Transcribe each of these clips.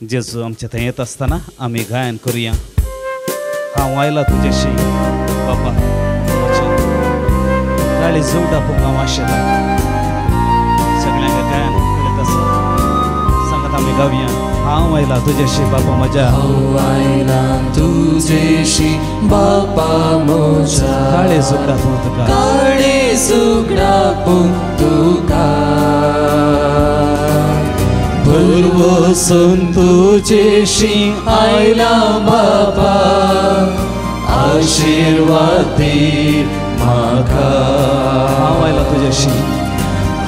जेजू आमच्या थंय येत असताना आम्ही गायन करूया. हांव आयला तुझ्याशी बाबा गाडी जोडा हांव आशेता. सगळ्यांक गायन करीत आसा सांगत आमी गावया. हांव आयला तुझ्याशी बाबा म्हज्या. हांव आयला तुझ्याशी बाबा म्हज्या. काळे जोडा पूं तुका. काळे जोडा पूं तुका. भरवसून तुझ्याशी आयला बाबा. आशीर्वाद दी म्हाका. हांव आयला तुझ्याशी.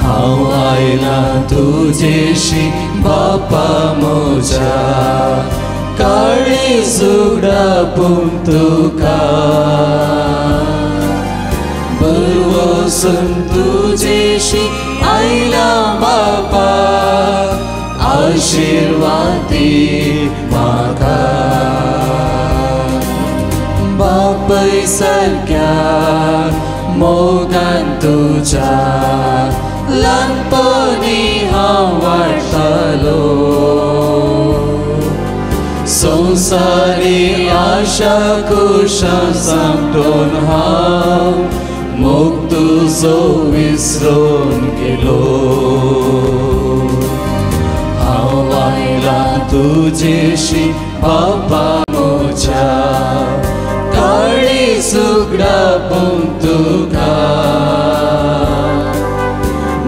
हांव आयला तुझ्याशी बाबा म्हज्या. काळी जोडा पूं तुका. भरवसून तुझ्याशी आयला बाबा. आशीर्वाद दी म्हाका. बापाय सारक्या मोगान तुज्या ल्हानपणी हांव वाडटालो. संवसारी आशा कुशा सांगून हांव मोग तुजो विसरून गेलो. हांव आयला तुझ्याशी बाबा म्हज्या. काळी जोडा पूं तुका.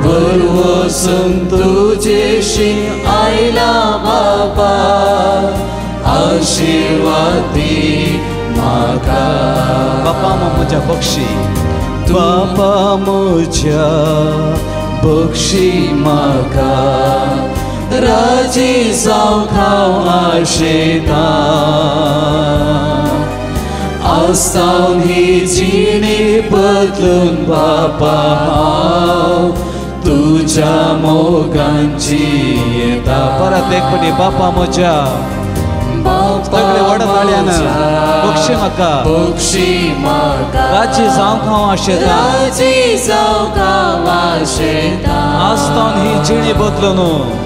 भरवसून तुझ्याशी आयला बाबा. आशीर्वाद दी म्हाका. बापा म्हज्या बक्षी. बापा म्हज्या बक्षी म्हाका. राजी जावंक हांव आशेता. आस्तावन ही जिणी बदलून बापा हांव तुज्या मोगान जियेता. परत एक फावटी बापा म्हज्या. सगळे वडताळ्यान बक्षी म्हाका. बक्षी म्हाका. राजी जावंक हांव आशेता. राजी जावंक हांव आशेता. आस्तावन ही जिणी बदलून.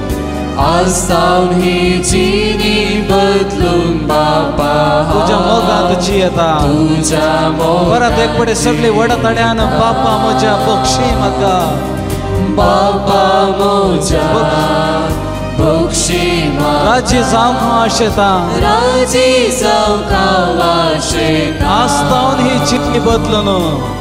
आस्तावन ही जिणी बदलून बापा तुज्या मोगांत जियेता. तुज्या मोगांत. परत एक फावटी सगळे वडताळ्यान बापा म्हज्या बक्षी म्हाका. बापा म्हज्या बक्षी म्हाका. राजी जावंक हांव आशेता. राजी जावंक हांव आशेता. आस्तावन ही जिणी बदलून.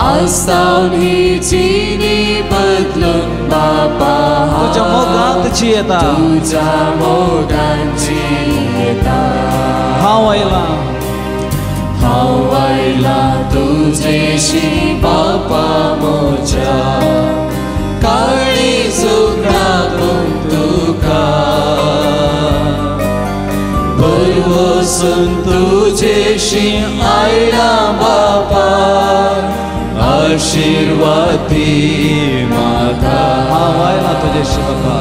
आस्तावन ही जिणी बदलून बापा तुज्या मोगांत जियेता. तुज्या मोगान जियेता. हांव आयला. हांव आयला तुझ्याशी बापा म्हज्या. काळी जोडा पूं तुका. भरवसून तुझ्याशी आयला बापा. आशीर्वाद दी म्हाका. हांव आयला तुझ्याशी बाबा.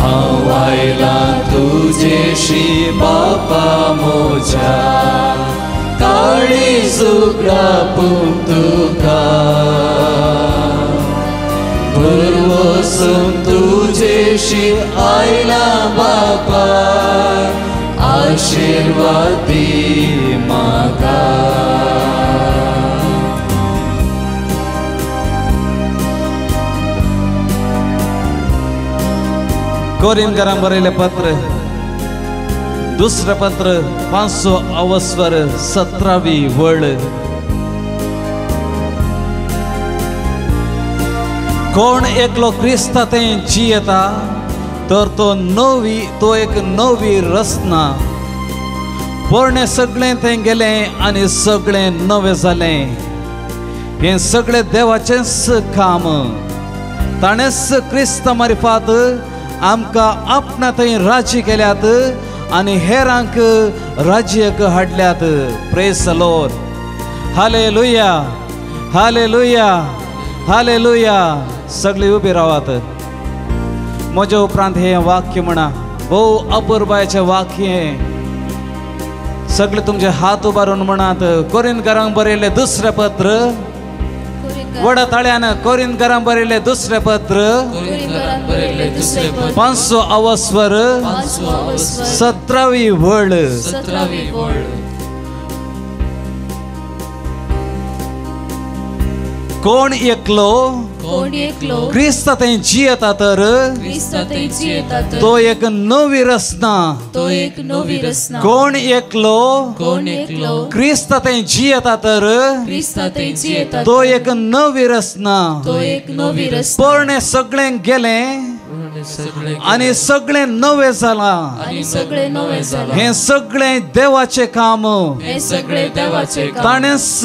हांव आयला तुझ्याशी बापा म्हज्या. काळी जोडा पूं तुका. भरवसून तुझ्याशी आयला बापा. आशीर्वाद दी म्हाका. कोरिंथीयांक बरयलें पत्र. दुसरें पत्र 500 17वी वळ. कोण एकलो क्रिस्तांतें जियेता तर तो एक नवी रचना. पोरणे सगळें तें गेलें आनी सगळें नवें जालें. हें सगळें देवाचेंच काम. ताणेंच क्रिस्ता मार्फत आमकां आपणा थंय राजी केल्यात आनी हेरांक राज्याक हाडल्यात. Praise the Lord. Hallelujah. Hallelujah. Hallelujah. सगळीं उबी रावात. म्हज्या उपरांत हें वाक्य म्हणा. भोव अपुर्बायेचें वाक्य. सगळे तुमचे हात उबारून म्हणात. कोरिंथीयांक बरयलें दुसरें पत्र वडताळ्यानं कोरिंथकरांक बरयले दुसरे पत्र कोरिंथकरांक बरयले दुसरे पत्र 500 अवस्वर 17वी वळ 17वी वळ. कोण एकलो कोण एकलो क्रिस्त ते जियता तर क्रिस्त ते जियता तर तो एक नवी रचना. तो एक नवी रचना. कोण एकलो कोण एकलो क्रिस्त ते जियता तर क्रिस्त ते जियता तो एक नवी रचना. तो एक नवी रचना. पोरणे सगळे गेले सगळे आणि सगळे नवे जाला. आणि सगळे नवे झाले. हे सगळे देवाचे काम हे सगळे देवाचे काम. ताणेच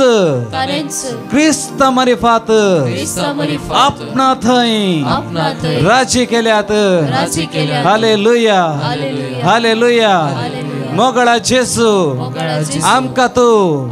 ताणेच क्रिस्त मरिफात क्रिस्त मरिफात आपणा थंय आपणात राजी केल्यात. राजी केल्यात. Hallelujah hallelujah. हालेलुया. हालेलुया. मोगळा जेसू मोगळा जेसू आमका तू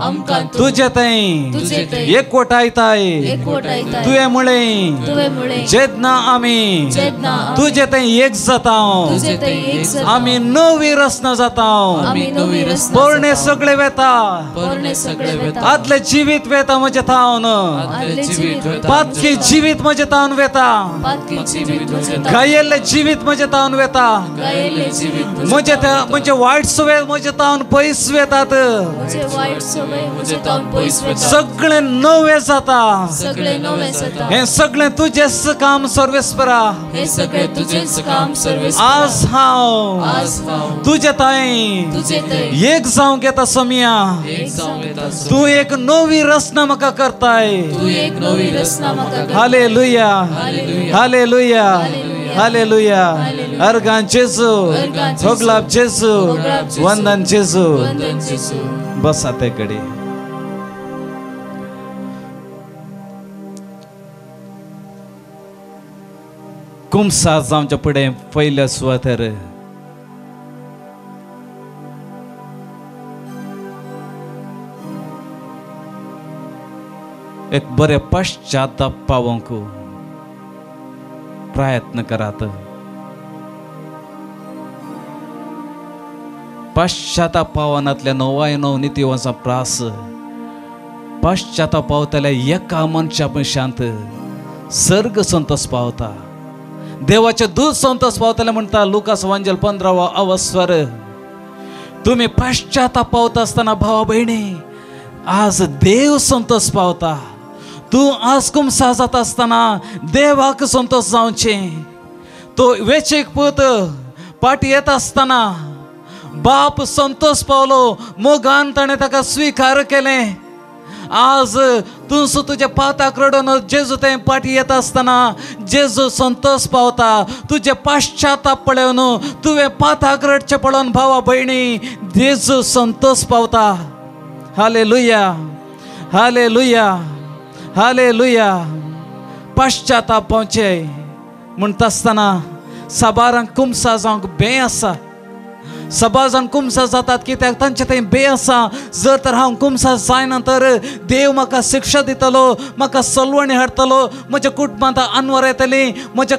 आमका तू तुझे तै तुझे तै एकवटायताय एकवटायताय तुझ्यामुळे तुझ्यामुळे जेदना आम्ही जेदना तुझे तै एक जाताव. तुझे तै एक जाताव. आम्ही नवी रचना जाताव. आम्ही नवी रचना पोरणे जाताव. सगळे वेता पोरणे सगळे वेता. आदले जीवित वेता म्हणजे थावन आदले जीवित वेता. पातकी जीवित म्हणजे तावन वेता. पातकी जीवित म्हणजे ता. घायले जीवित म्हणजे तावन वेता. गायले जीवित म्हणजे म्हणजे वाईट सवय म्हणजे तावन पैस वेतात. म्हणजे वाईट सवय म्हणजे तावन पयस वेता. सगळे नवे जाता. सगळे नवे जाता. हे सगळे तुझेच काम सर्वेस्परा. हे सगळे तुझेच काम सर्विस. आज हांव आज हांव तुझे ताई तुझे तै एक जावंक येता समिया. एक जावं येता. तू एक नवी रचना म्हाका करताय. तू एक नवी रचना म्हाका कर. Hallelujah hallelujah. Hallelujah hallelujah. Organ जेजू अर्गान जेजू. भोगलाप जेजू भोगलाप जेजू. वंदन जेजू. वंदन जेजू. बसा ते कडे. कुमसा जावच्या पुढे पयल्या सुवातेर एक बरे पश्चाताप पावंक प्रयत्न करात. पश्चाताप पावनातल्या नवाय नव नितीवाचा प्रास पश्चाताप पावतल्या एका मनशा पण शांत सर्ग संतोष पावता. देवाचे दूत संतोष पावतले म्हणता लुकास वांजल 15वा अवस्वर. तुम्ही पश्चाताप पावता असताना भावा बहिणी आज देव संतोष पावता. तू आज कुमसा जात असताना देवाक संतोष जावचे. तो वेचीक पूत पाटी येत असताना बाप संतोष पावलो. मोगान ताणे ताका स्वीकार केले. आज तू तुझ्या पाताक रडून जेजू ते पाठी येत असताना जेजू संतोष पावता. तुझे पाश्चाताप पळवून तुवे पाताक रडचे पळोवन भावा बहिणी जेजू संतोष पावता. Hallelujah hallelujah hallelujah. पाश्चाताप पावचे म्हणटा असताना साबारांक कुमसा जावंक बे आसा. सभा जाण कुमसा जातात कित्याक तांचे थंय बे आसा. जर तर हांव कुमसा जायना तर देव म्हाका शिक्षा दितलो, म्हाका सलवणी हाडटलो, म्हज्या कुटुंबांत आनवर येतली. म्हज्या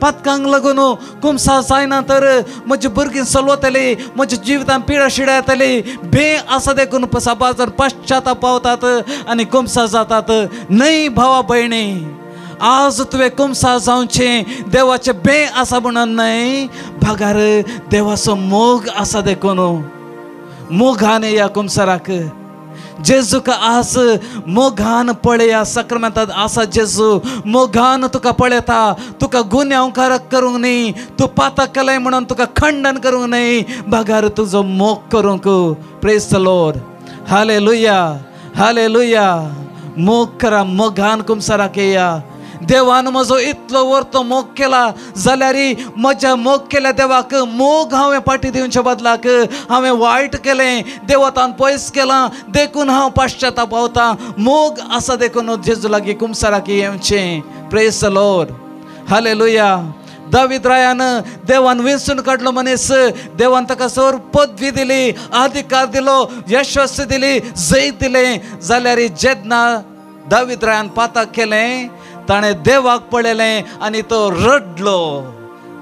पातकांक लागून कुमसा जायना तर म्हजी भुरगीं सलवतली, म्हज्या जिवितांत पिडा शिडा येतली. बे आसा देखून सभा जाण पश्चाताप पावतात आनी कुमसा जातात. न्हय भावा भयणी, आज तुवें कुमसा जावचे देवाचे बे आसा म्हणून न्हय, भागार देवाचो मोग आसा देखून मोगान या कुमसाराक. जेजूक आज मोगान पळया. सक्रामेंतांत आसा जेजू मोगान तुका पळयता. तुका गुन्यांवकार करूंक न्ही, तूं पातक केलें म्हणून तुका खंडन करूंक न्ही, भागार तुजो मोग करूंक. Praise the Lord. Hallelujah hallelujah. मोग करा, मोगान कुमसाराक येया. देवान म्हजो इतलो वर्तो मोग केला जाल्यार म्हज्या मोग केल्या देवाक मोग हांवें पाटी दिवच्या बदलाक हांवें वायट केलें, देवतान पयस केलां देखून हांव पाश्चाताप पावता. मोग आसा देखून जेजू लागीं कुमसाराक येवचें. Praise the Lord. हालेलुया. दावीद रायान देवान वेंचून काडलो मनीस. देवान ताका सर पदवी दिली, अधिकार दिलो, यशस्वी दिली, जैत दिलें. जाल्यार जेन्ना दावीद रायान पातक केलें ताणें देवाक पळयलें आनी तो रडलो.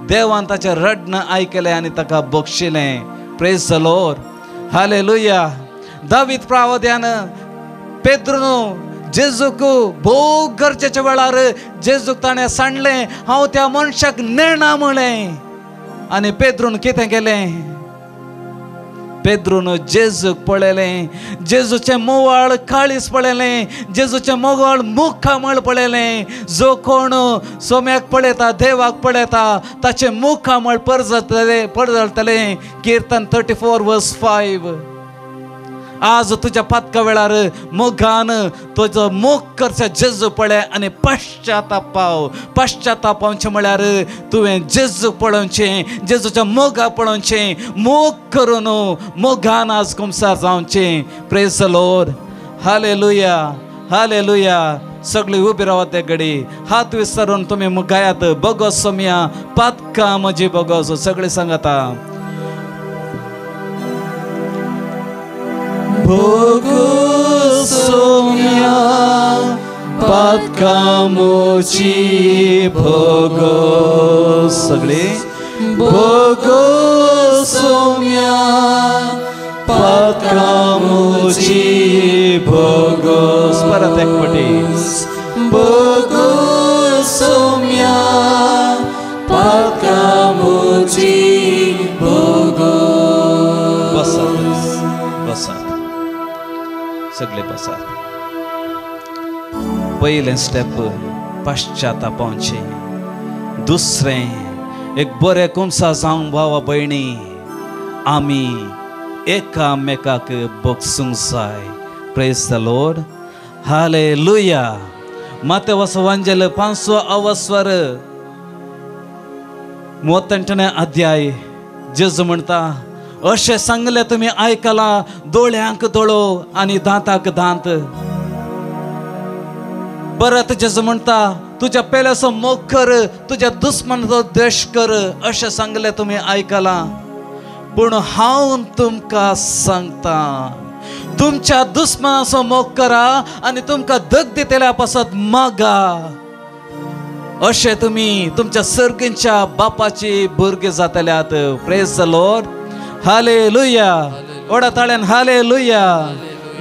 देवान ताचें रडणं आयकलें आनी ताका बक्षिलें. Praise the Lord. हालेलुया. दावीद प्रावद्यान पेद्रून जेजूक भोव गरजेच्या वेळार जेजूक ताणें सांडलें हांव त्या मनशाक नेणा म्हणलें. आनी पेद्रून कितें केलें? पेद्रून जेजूक पळयलें, जेजूचें मोवाळ काळीस पळयलें, जेजूचें मोवाळ मुखामळ पळयलें. जो कोण सोम्याक पळयता, देवाक पळयता, ताचें मुखामळ परजळटलें. कीर्तन 34:5. आज तुझ्या पातका वेळार मोगान तुजो मोग करचें जेजू पळय आनी पश्चातापावचें म्हळ्यार तुवें जेजू पळोवचें, जेजूच्या मोगा पळोवचें, मोग करून मोगान आज कुमसार जावचें. Praise the Lord. Hallelujah, hallelujah. सगळीं उबी रावात एक घडी, हात विस्तारून तुमी गायात. बगो सोम्या पातका म्हजी बगो. सगळीं सांगाता. Bogo somia patka mochi bogo. सगळे bogo somia patka mochi bogo. परत एक पटी bogo somia patka mochi bogo. बसा बसा सगळे बसात. पयलें स्टेप पश्चातापावचें. दुसरें एक बरें कुमसा जावं भावा भयणी, आमी एकामेकाक बोगसूंक जाय. Praise the Lord. हालेलुया. मातेवाचो वांजेल 5वा अवस्वर 38 अध्याय. जेजू म्हणटा, अशें सांगलें तुमी आयकला, दोळ्यांक दोळो आनी दांताक दांत. परत जेजू म्हणटा, तुज्या पेल्याचो मोग कर, तुज्या दुस्मनाचो द्वेश कर. अशें सांगलें तुमी आयकला, पूण हांव तुमकां सांगता, तुमच्या दुस्मनाचो मोग करा आनी तुमकां दग दितल्या पासत मागा. अशें तुमी तुमच्या सर्गींच्या बापाची भुरगीं जातल्यात. Praise the Lord. हालेलुया. ओडा ताळ्यान हालेलुया.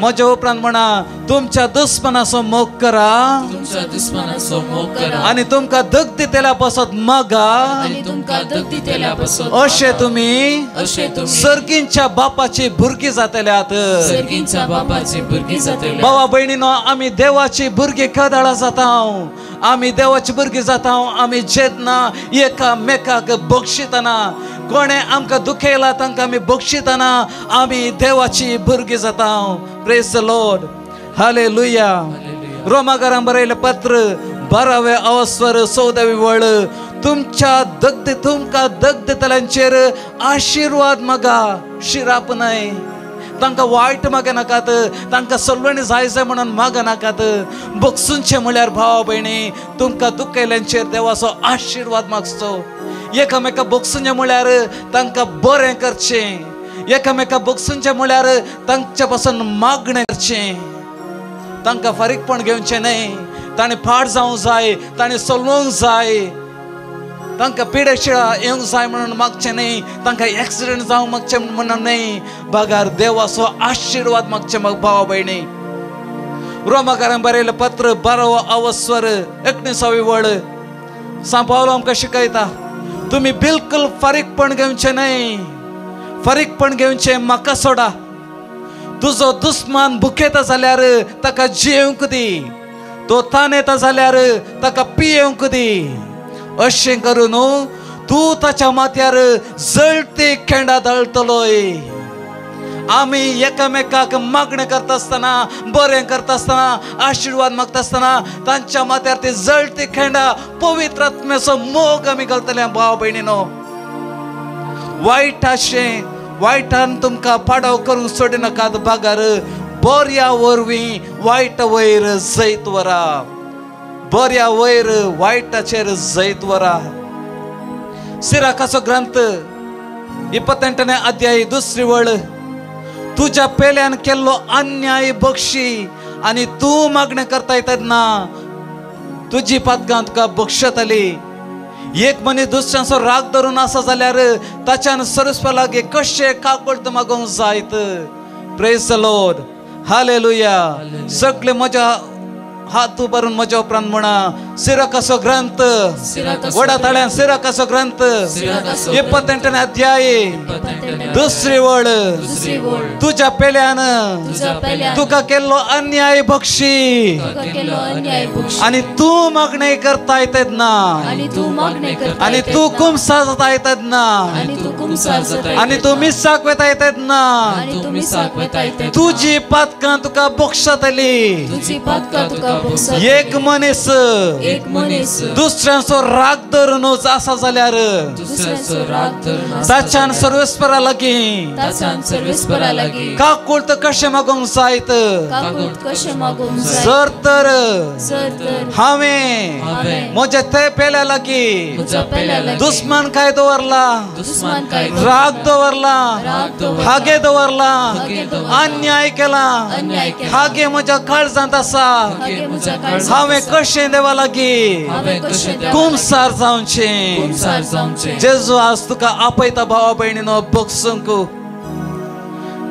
म्हज्या उपरांत म्हणा, तुमच्या दुस्मनाचो मोग करा, तुमच्या दुस्मनाचो मोग करा आनी तुमकां दग दितल्या पासत मागा. आनी तुमकां दग दितल्या पासत अशें तुमी सर्गींच्या बापाची भुरगीं जातल्यात. सर्गींच्या बापाची भुरगीं जातल्यात. भावा भयणीनो, आमी देवाची भुरगीं कदाळां जाता. आमी देवाची भुरगीं जाता. आमी जेदना एकामेकाक बक्षितना, कोणे आमकां दुखयला तांकां आमी बक्षितना आमी देवाची भुरगीं जाता. Praise the Lord. हालेलुया. रोमाकारांक बरयलें पत्र 12वें अवस्वर 14वी वळ. तुमकां दग दितल्यांचेर आशिर्वाद मागा, शिराप न्हय. तांकां वायट मागे नाकात, तांकां सलवणी जाय जाय म्हणून मागा नाकात. बगसूंचे म्हळ्यार भावा भयणी, तुमकां दुखयल्यांचेर देवाचो आशिर्वाद मागचो. एकामेका बगसूंचे म्हळ्यार तांकां बरें करचें. एकामेका बगसूंचे म्हळ्यार तांचे पासून मागणें करचें. तांकां फारीकपण घेवचें न्हय. ताणें फाट जावंक जाय, ताणें चलोवंक जाय, तांकां पिडेशिळा येवंक जाय म्हणून मागचें न्हय. तांकां एक्सिडेंट जावंक मागचें म्हणून न्हय. बागार देवाचो आशिर्वाद मागचें. मग भावा भयणी, रोमाकारांक बरयलें पत्र 12वो अवस्वर 19वी वळ. सांत पावलो आमकां शिकयता, तुमी बिलकुल फारीकपण घेवचें न्हय. फारीकपण घेवचें म्हाका सोडा. तुजो दुस्मान भुकेता जाल्यार ताका जेवंक दी. तो तानेता जाल्यार ताका पियेवंक दी. अशें करून तूं ताच्या माथ्यार जळती खेंडा दळतलोय. आमी एकामेकाक मागणें करता आसतना, बरें करता आसतना, आशिर्वाद मागता आसतना तांच्या माथ्यार ती जळती खेंडा पवित्र आत्म्याचो मोग आमी घालतले. भाव भयणीनो, वायटान तुमकां पाडाव करूंक सोडिनाकात. बागार बऱ्या वरवीं वायट वयर जैत वरा. बऱ्या वयर वायटाचेर जैत वरा. सिराकाचो ग्रंथ 28 अध्याय 2री वळ. तुज्या पेल्यान केल्लो अन्याय बक्षी आनी तूं मागणें करता तेन्ना तुजी पातकां तुका बक्षतली. एक मनीस दुसऱ्याचो राग धरून आसा जाल्यार ताच्यान सरस्वता लागीं कशें काकूळट मागोवंक जायत. Praise the Lord. हालेलुया. सगळे म्हज्या हात उभारून म्हज्या उपरांत म्हणा सिरा कसो ग्रंथ सिराकसो वडा ताळ्यान सिरा कसो ग्रंथ सिराकसो 28 अध्याय दुसरी वळ दुसरी ओळ तुझ्या पेल्यान तुझा पेल्यान तुका केल्लो अन्याय बक्षी तुका केलो अन्याय बक्षी आणि तू मागणे करता येतात ना आणि तू मागणे करता आणि येतात तू ना. कुमसा जाता येतात ना आणि तू कुमसार जाता आणि तू मिसाक वेता येतात ना आणि तुम्ही साकवेता येतात तुझी पातकां तुका बोक्षातली तुझी पातका तुका बक्षात एक मनीस एक मनीस दुसऱ्यांचो राग धरूनच असा जाल्यार दुसऱ्याचो राग धरून ताच्यान सर्वेस्परा लागीं ताच्यान सर्वेस्परा लागी काकुळत कशें मागोंक जायत काकूट कशें मागोंक जाय जर तर तर हांवें हांवें म्हज्या ते पेल्या लागीं तुझ्या पेल्या लागी दुस्मान काय दवरला दुश्मन काय राग दवरला राग दवरला. हागे दवरला हागे दवरला. अन्याय केला अन्याय केला. हागे म्हज्या काळजांत आसा हागे म्हज्या काळजांत हांवें आसा. कशें देवा लागीं हांवें कशें देवा कुमसार जावचें कुमसार जावचें जेजू आज तुका आपयता भावा भयणीनो बक्षूंक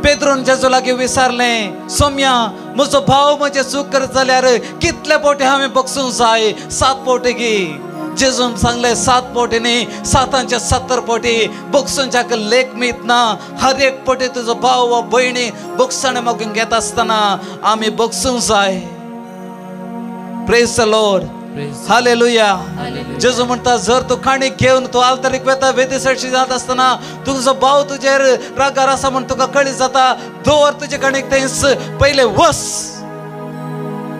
पेद्रोन जेजू लागीं विचारलें सोम्या म्हजो भाव म्हजें चूक करत जाल्यार कितले पोटी हांवें बक्षूंक जाय 7 पोटी गी जेजून सांगले 7 पोटी न्ही 7चे 70 पोटी बक्षूंच्याक लेख मीत ना हर एक पोटी तुजो भाव वा भयणी बक्षाणे मागून घेता आसतना आमी बक्षूंक जाय प्रेज द लॉर्ड हालेलुया जेजू म्हणता जर तू काणीक घेवन तू आल्तारीक वेता वेदी सरशी जात असताना तुजो भाव तुजेर रागार आसा म्हण तुका कळीत जाता दवर तुजे काणीक थंयच पहिले वस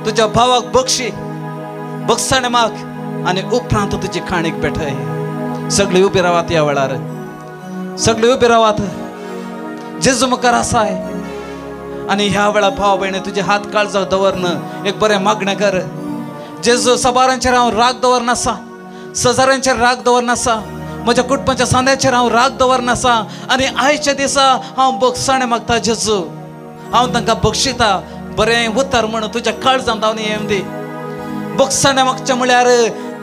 तुज्या भावाक बक्षी बक्षाणे माग आणि उपरांत तुजी काणीक भेटय सगळी उबी रावात या वेळार सगळी उबी रावात जेजू मुखार आसाय आणि ह्या वेळा भाव भयणी तुजे हात काळजाक दवरन एक बरें मागणें कर जेजू सबारांचेर हांव राग दवरनासा सजारांचेर राग दवरनासा म्हज्या कुटुंबाच्या सांद्याचेर हांव राग दवरनासा आनी आयच्या दिसा हांव बक्षाणे मागता जेजू हांव तांकां बक्षिता बरें उतर म्हण तुज्या काळजांत हांव येवन दी बक्षाणे मागचें म्हळ्यार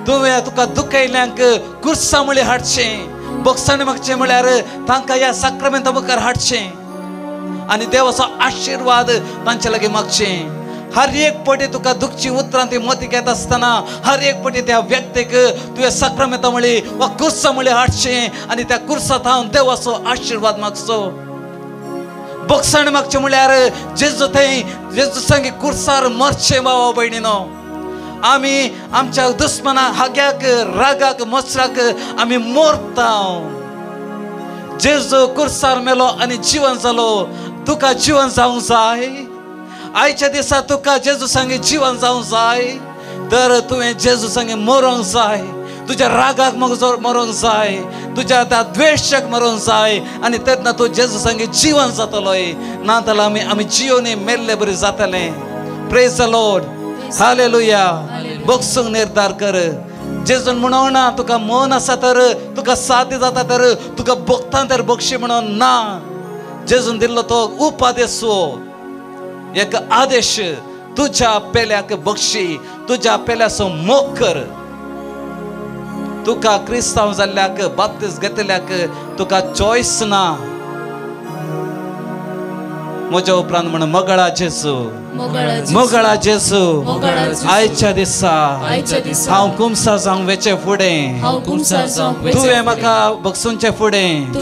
तुवें तुका दुखयल्यांक कुर्सा म्हळी हाडचें बक्षाणे मागचें म्हळ्यार तांकां ह्या साक्रमेंता मुखार हाडचें आनी देवाचो आशिर्वाद तांचे लागीं मागचें हर एक पटी तुका दुखची उतरां ती मती घेत असताना हर एक पटी त्या व्यक्तीक तुवें साक्रमेंता म्हळी वा कुर्सा म्हळी हाडचें आनी त्या कुर्सांत हांव देवाचो आशिर्वाद मागचो बक्षाणे मागचें म्हळ्यार जेजू थंय जेजू संगी कुर्सार मरचें भावा भयणीनो आमी आमच्या दुस्मनाक हाग्याक रागाक मच्छराक आमी मोरता जेजू कुर्सार मेलो आनी जीवन जालो तुका जीवन जावंक जाय आयच्या दिसा तुका जेजू संगे जीवन जावंक जाय तर तुवें जेजू संगे मरोंक जाय तुज्या रागाक मरोंक जाय तुज्या त्या द्वेशाक मरोंक जाय आनी तेन्ना तूं जेजू संगे जीवन जातलोय नाजाल्यार आमी जियोनी मेल्ले बरी जातले प्रेज द लॉर्ड हालेलुया बक्षूंक निर्धार कर जेजून म्हणून ना तुका मन आसा तर तुका सादी जाता तर तुका बगता तर बक्षी म्हणून ना जेजून दिल्लो तो उपादेश एक आदेश तुझ्या पेल्याक बक्षी तुझ्या पेल्याचो मोग कर तुका क्रिस्तांव जाल्ल्याक बाप्तिस्ट घेतल्याक तुका चॉयस ना म्हज्या उपरांत म्हण मोगळा जेजू मोगळा जेजू आयच्या दिसा हांव कुमसा जावंक वेचे फुडें तुवें म्हाका बक्षूंचे फुडें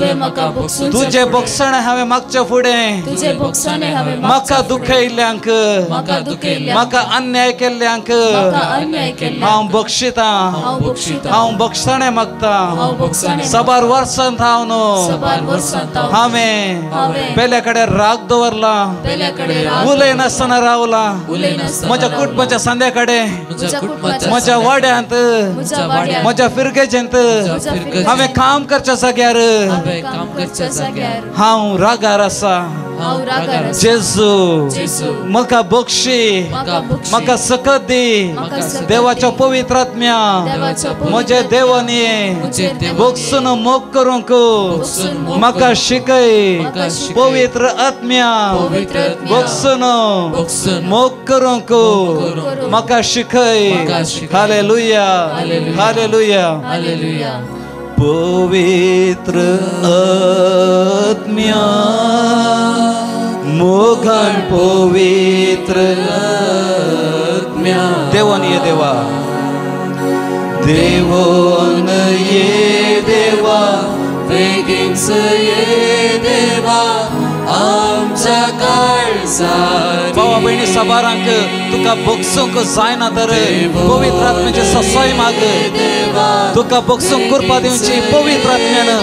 तुजे बक्षणे हांवें मागचे फुडें म्हाका दुखयल्ल्यांक म्हाका अन्याय केल्ल्यांक हांव बक्षिता हांव बक्षणे मागता सबार वर्सांत हांव न्हू हांवें पेल्या कडेन राग दवरला उलयनासतना रावला म्हज्या कुटुंबाच्या सांद्याकडे म्हज्या वाड्यांत म्हज्या फिरगेचेंत हांवें काम करच्या जाग्यार हांव रागार आसा जेजू म्हाका बक्षी म्हाका सकत दी देवाच्या पवित्र आत्म्या म्हजे देवानी बक्षून मोग करूंक म्हाका शिकय पवित्र आत्म्या बक्षून मोग करूंक म्हाका शिकय हालेलुया हालेलुया पवित्र आत्म्या मोगान पवित्र आत्म्या देवान ये देवा, देवोन ये देवा, बेगीनच ये देवा, आमच्या काळजात भावा बहिणी सबारांक तुका बक्षूंक जायना तर पवित्र आत्म्याचे ससाय माग, तुका बक्षूंक कृपा दिवची पवित्र आत्म्यानं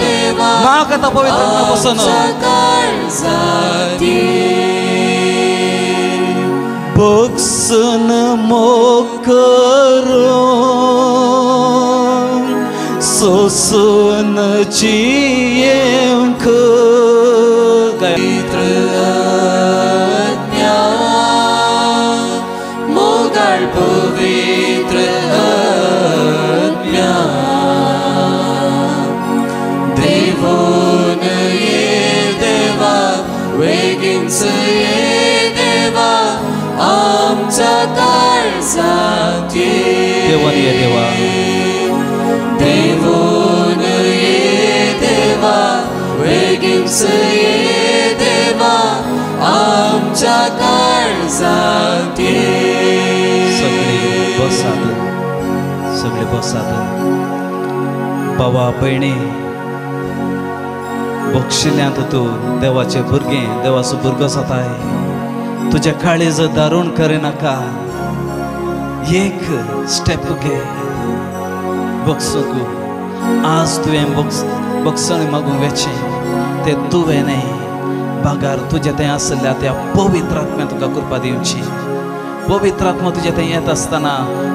माग आता पवित्र आत्म्या बसून बक्षून मोकर सोसून चियेंक मोगाळ पवित्र आत्म्या, देवोन ये देवा, बेगीनच ये देवा, आमच्या काळजात ये देवान ये देवा, देवोन ये देवा, बेगीनच ये देवा, आमच्या काळजात ये. सगळे बसात भावा बहिणी, बक्षिल्यांत तू देवाचे भुरगे, देवाचो भुरगो जाताय, तुझ्या काळीज दारूण करिनाका, एक स्टेप घे बक्षूंक. आज तुवें बक्षण मागूंक वेचे ते तुवें न्ही, बागार तुझे थंय आसल्या त्या पवित्र आत्म्या तुका कृपा दिवची. पवित्र आत्मा तुझे थंय येत आसतना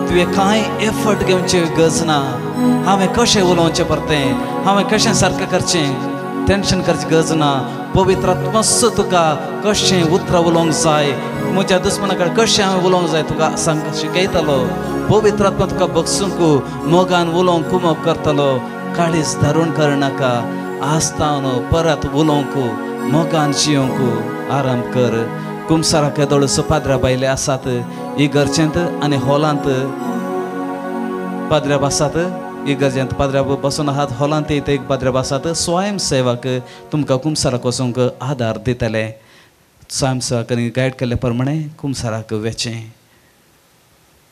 तुवें कांय एफर्ट घेवचे गरज ना. हांवें कशें उलोवचें परतें, हांवें कशें सारकें करचें, टेंशन करची गरज ना. पवित्र आत्माच तुका कशें उतरां उलोवंक जाय, म्हज्या दुस्मना कडेन कशें हांवें उलोवंक जाय तुका सांग शिकयतलो. पवित्र आत्मा तुका बक्षूंक मोगान उलोवंक कुमक करतलो. काळीज धारून करनाका, आस्तावन परत उलोवंक मोगान जियोंक आराम कर. कुमसारा केदोळ पाद्र्या बायले आसात इगर्जेंत आनी हॉलांत, पाद्र्या बसात इगर्जेंत, पाद्र्या बसून आहात हॉलांत एक पाद्र्या बसात. स्वयंसेवक तुमकां कुमसाराक वचूंक आदार दितले. स्वयंसेवकांनी गायड केल्ले प्रमाणे कुमसाराक वेचें.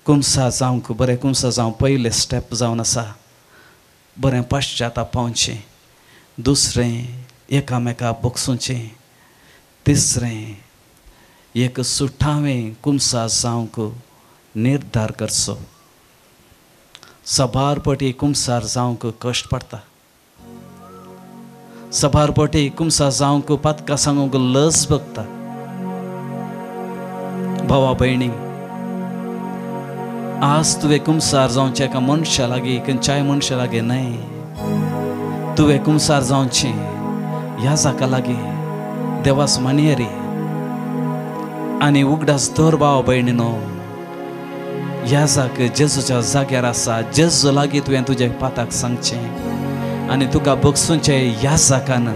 कुमसा जावंक बरें कुमसा जावं पयलें स्टेप जावन आसा, बरें पाश्चाताप पावचें. दुसरें एकामेकाक बक्षुचें. तिसरें एक सुठावें कुमसा जावंक निर्धार करचो. सबारपटी कुमसार जावंक कश्ट पडटा. सबारपटी कुमसा जावंक पातका सांगूंक लज बगता. भावा भयणी, आज तुवें कुमसार जावचें एका मनशा लागीं, खंयच्याय मनशा लागीं न्हय. तुवें कुमसार जावचें ह्या जाका लागीं देवास मानियेरी आनी उगडास दवर भाव भयणीनो. ह्या जाग जेजूच्या जाग्यार आसा. जेजू लागीं तुवें तुज्या पाताक सांगचें आनी तुका बगसूचें ह्या जागान.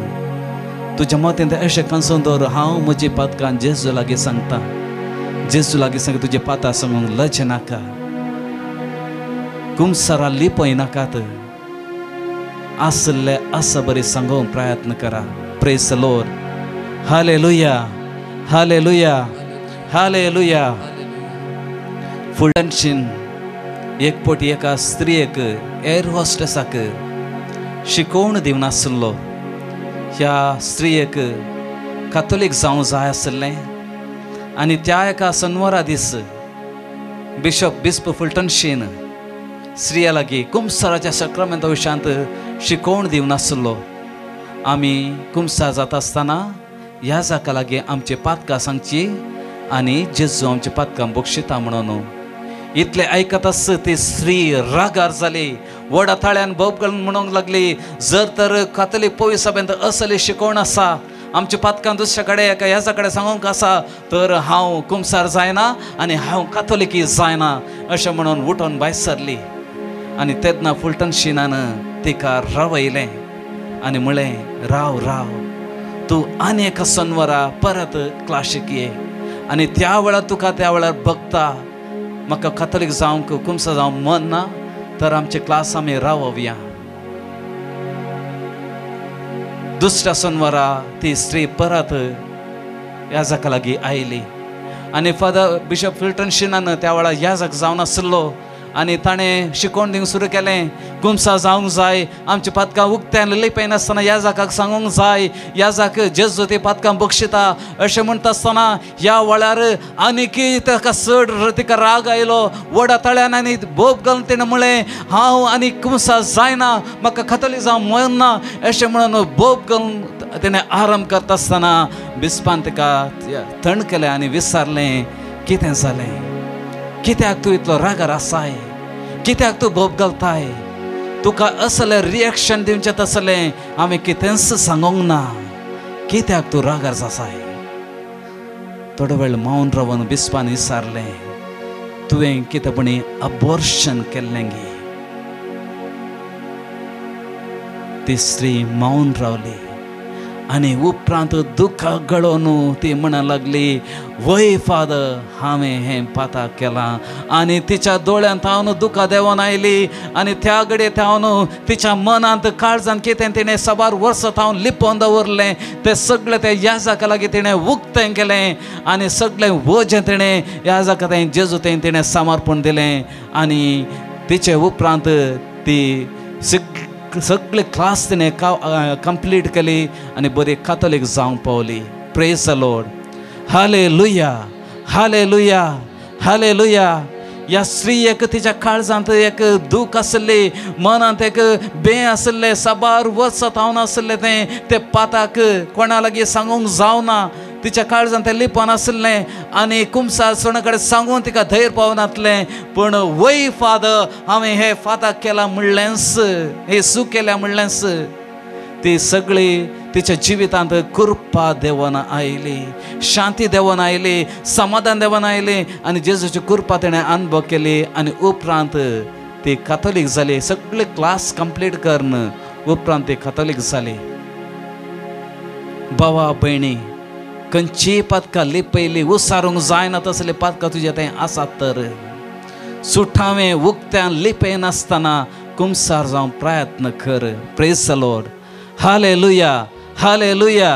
तुज्या मतींत अशें कांसून दवर, हांव म्हजी पातकां जेजू लागीं सांगता. जेजू लागीं सांग, तुजे पाता सांगूंक लज नाका. कुमसारा लिपय नाकात. आसले आसा बरी सांगूंक प्रयत्न करा. Praise the Lord. Hallelujah, hallelujah, hallelujah. फुडल्यानशीन एक पोटी एका स्त्रियेक एअर हॉस्टेसाक शिकोवण दिवनासलो. ह्या स्त्रियेक कातोलीक जावं जाय आसलें आनी त्या एका शनिवारा दीस बिस्प फुलटनशीन स्त्रिया लागीं कुमसाराच्या सक्रामेंता विशयांत शिकोवण दिवनासलो. आमी कुमसार जाता आसतना ह्या जाका लागीं आमची पातकां सांगची आनी जेजू आमच्या पातकां बक्षिता म्हणून. इतले आयकत आस ती स्त्री रागार जाली. व्हडा ताळ्यान बोब म्हणूंक लागली, जर तर कातोलीक पवित्र सभेंत असली शिकोवण आसा, आमच्या पातकां दुसऱ्या कडेन एका ह्याचा कडेन सांगूंक आसा, तर हांव कुमसार जायना आनी हांव कातोलिकी जायना अशें म्हणून उठोन भायर सरली. आनी तेन्ना फुलटनशिनान तिका रावयलें आनी म्हळें, राव राव, तूं आनी एका शनिवारा परत क्लासीक ये आनी त्या वेळार तुका त्या वेळार बगता म्हाका कातोलीक जावंक कुमसा जावंक मन ना, तर आमचे क्लास आमी रावोवया. दुसऱ्या शनिवारा ती स्त्री परत ह्या जाका लागीं आयली आनी फादर बिशप फिल्टन शिनान त्या वेळार ह्या जाग जावन आसलो आनी ताणें शिकोवण दिवंक सुरू केलें. कुमसा जावंक जाय, आमच्या पातकां उक्त्यान लिपय नासतना ह्या जाकाक सांगूंक जाय, ह्या जाक जेजू ती पातकां बक्षिता अशें म्हणटा आसतना ह्या वेळार आनीकय ताका चड तिका राग आयलो. वडा तळ्यान आनी बोब घालून तिणें म्हळें हांव आनी कुमसा जायना, म्हाका खतली जावं मेळना अशें म्हणून बोब घालून तिणें आराम करता आसतना बिस्पान तिका थंड केलें आनी विचारलें कितें जालें, कित्याक तूं इतलो रागार आसाय, कित्याक तूं बोब घालताय, तुका असलें रिएक्शन दिवचें तसलें आमी कितेंच सांगूंक ना, कित्याक तूं रागार आसाय. थोडो वेळ मौन रावन बिस्पान विचारलें तुवें कितेंपणी अबॉर्शन केल्लें गी. ती स्त्री मौन रावली आनी उपरांत दुखाक गळोवन ती म्हणा लागली वय फादर हांवें हें पाताक केलां. आनी तिच्या दोळ्यांत हांव दुखां देंवन आयली आनी त्या घडयेंत हांव तिच्या मनांत काळजांत कितें तिणें साबार वर्सां हांव लिपोवन दवरलें तें सगळें त्या याजाका लागीं तिणें उक्तें केलें आनी सगळें वजें तिणें याजाका तें जेजू तिणें समर्पण दिलें. आनी तिचे उपरांत ती सगळे क्लास तिणें कंप्लीट केली आनी बरी कातोलीक जावंक पावली. Praise the Lord. Hallelujah, hallelujah, hallelujah. ह्या स्त्रीयेक तिच्या काळजांत एक दूख आसली, मनांत एक बें आसलें, साबार वर्सां थावन आसलें तें पाताक कोणा लागीं सांगूंक जावना. तिच्या काळजांत तें लिपोन आसलें आनी कुमसा सणा कडेन सांगून तिका धैर्य पावनातलें. पूण वय फादर हांवें हें फाताक केलां म्हणलेंच, हें सूख केल्या म्हणलेंच. ती सगळी तिच्या जिवितांत कृपा देवन आयली, शांती देवन आयली, समाधान देवन आयली आनी जेजूची कृपा तिणें अनुभव केली. आनी उपरांत ती कातोलीक जाली. सगळे क्लास कंप्लीट करून उपरांत ती कातोलीक जाली. भावा भयणी, खंयची पातकां लिपयली उसारूंक जायना तसली पातकां तुज्या थंय आसात तर सुठावें उक्त्यान लिपय नासतना कुमसार जावं प्रयत्न कर. Praise the Lord. Hallelujah, hallelujah.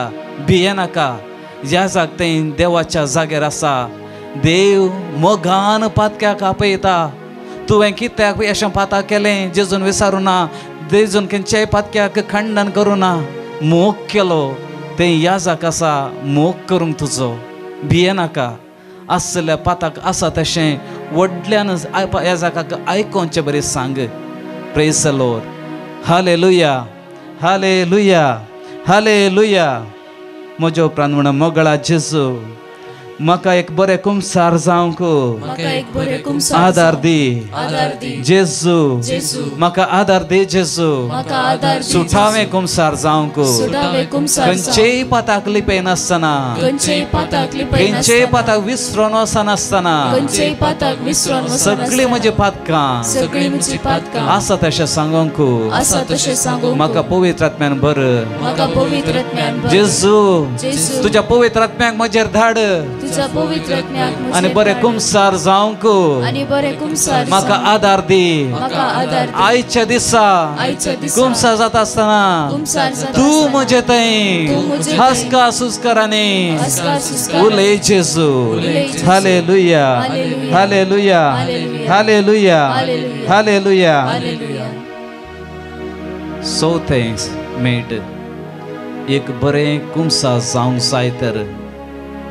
भिये नाका, ज्या जाग थंय देवाच्या जाग्यार आसा देव मोगान पातक्याक आपयता. तुवें कित्याक अशें पाताक केलें जेजून विचारूं ना, जेजून खंयच्याय पातक्याक खंडन करूं ना. मोग केलो तें याजाक आसा, मोग करूंक तुजो. भिये नाका, आसल्या पाताक आसा तशें व्हडल्यान याजाकाक आयकोवचें बरें सांग. Praise the Lord. Hallelujah, hallelujah, hallelujah. म्हज्या उपरांत म्हणा मोगळा जेजू म्हाका एक बरें कुमसार जावंक आदार दी जेजू, म्हाका आदार दी जेजू. सुठावें कुमसार जावंक खंयचेय पाताक लिपय नासतना, खंयचेय पाताक विसरोन वचनासतना सगळीं म्हजी पातकां आसा तशें सांगूंक म्हाका पवित्र आत्म्यान भर. जेजू तुज्या पवित्र आत्म्याक म्हजेर धाड आनी बरें कुमसार जावंक म्हाका आदार दी. आयच्या दिसा कुमसार जाता आसतना तूं म्हजे थंय हासका सुस्कारांनी उलय जेजू. Hallelujah, hallelujah, hallelujah, hallelujah. चवथें मेट एक बरें कुमसार जावंक जाय तर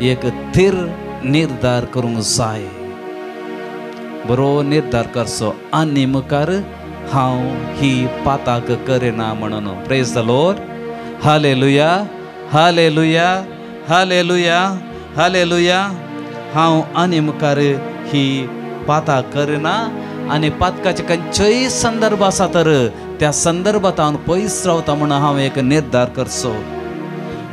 एक थीर निर्धार करूंक जाय. बरो निर्धार करचो आनी मुखार हांव ही पाताक करिना म्हणून. Praise the Lord. Hallelujah, hallelujah, hallelujah, hallelujah. हांव आनी मुखार ही पाताक करिना आनी पातकाचे खंयचोय संदर्भ आसा तर त्या संदर्भांत हांव पयस रावता म्हणून हांव एक निर्धार करचो.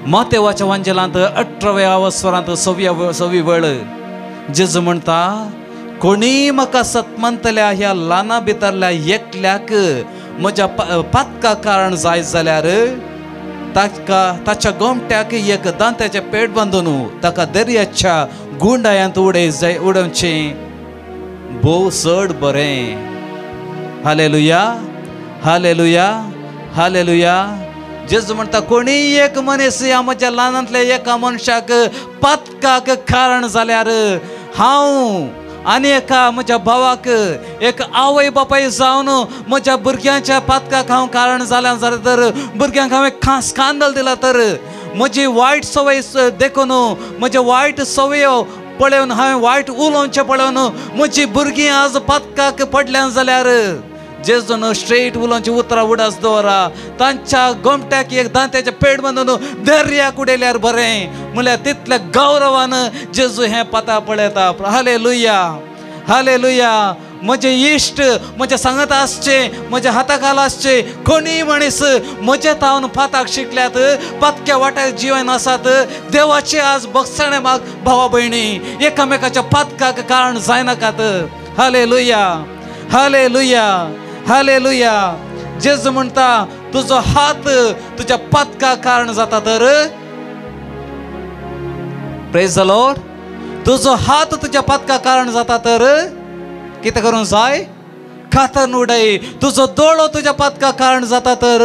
मातेवाच्या वांजेलांत 18व्या अवस्वरांत 6वी वेळ जेजू म्हणटा कोणी म्हाका सतमंतल्या ह्या ल्हाना भितरल्या एकल्याक म्हज्या पातका कारण जाय जाल्यार ताच्या गोमट्याक एक दांत्याचें पेट बांदून ताका दर्याच्या गुंडायांत उडोवचें भोव चड बरें. हालेलुया, हालेलुया, हालेलुया, जेजू म्हणटा कोणी एक मनीस ह्या म्हज्या ल्हानांतल्या एका मनशाक पातकाक कारण जाल्यार हांव आनी एका म्हज्या भावाक एक आवय बापाय जावन म्हज्या भुरग्यांच्या पातकाक हांव कारण जाल्यार तर भुरग्यांक हांवें खास कांदल दिला तर म्हजी वायट सवय देखून म्हजे वायट सवयो पळोवन हांवें वायट उलोवचें पळोवन म्हजी भुरगीं आज पातकाक पडल्यां जाल्यार जेजून स्ट्रेट उलोवची उतरां उडास दवरा तांच्या गोमट्याक एक दांत्याचें पेड बांदून दर्याक उडयल्यार बरें म्हळ्यार तितल्या गौरवान जेजू हें पाता पळयता. Hallelujah hallelujah. म्हजे इश्ट म्हज्या सांगत आसचे म्हज्या हाताखाल आसचे कोणी मनीस म्हजे तावन पाताक शिकल्यात पातक्या वाट्यार जिवन आसात देवाचे आज बक्षणे माग भावा भयणी एकामेकाच्या पातकाक कारण जायनाकात. Hallelujah hallelujah hallelujah. जेजू म्हणटा तुजो हात तुज्या पातकाक कारण जाता तर प्रेज द लॉर्ड. तुजो हात तुज्या पातकाक कारण जाता तर कितें करूंक जाय कातन उडय. तुजो दोळो तुज्या पातकाक कारण जाता तर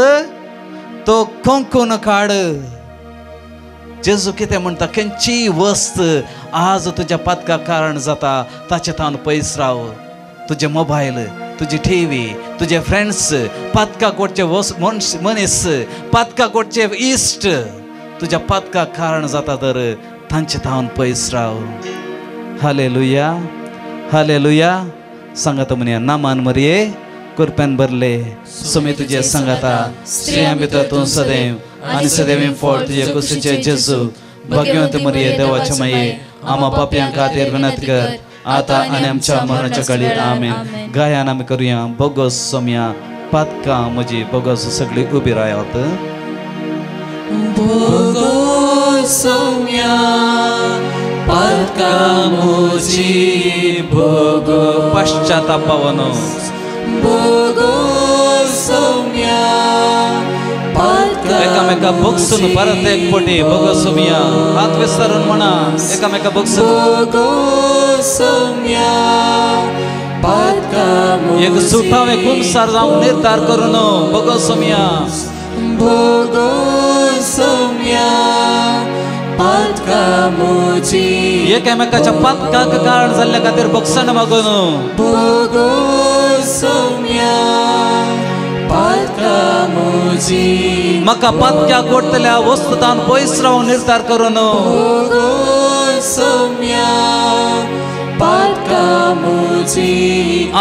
तो कोंकून काड. जेजू कितें म्हणटा खंयची वस्त आज तुज्या पातकाक कारण जाता ताचे तावन पयस राव. तुजे मोबायल तुजी टीव्ही तुजे फ्रेंड्स पातकाक ओडचे मनीस पातकाक ओडचे इश्ट तुज्या पातकाक कारण जाता तर तांचे तावन पयस राव. Hallelujah hallelujah. सांगात म्हणया नामान मरिये कृपेन भरले सुमे तुजे सांगाता स्त्रियां भितर तूं सदैव आनी सदैव फळ तुजे कुशीचे जेजू भाग्यवंत मरिये देवाचे माये आम्हा पापयां खातीर विनंती कर आता आनी आमच्या मरणाच्या काळी आमेन. गायन आमी करुया बोगस सोम्या पातकां म्हजी बोगस सगळी उबी रायात. बोगस सोम्या पातकां म्हजी बोगो पश्चाताप पावन बोगस सोम्या एकामेका बगसून परत एक पोटी बोगस सोम्या हात विस्तारून म्हणा एकामेका बगसून एक सुटावे कुंसार जावन निर्धार करून बोगस सोम्या एकामेकाच्या पातकाक कारण जाल्ल्या खातीर बक्षण मागून म्हाका पातक्याक ओडटल्या वस्तुतान पयस रावून निर्धार करून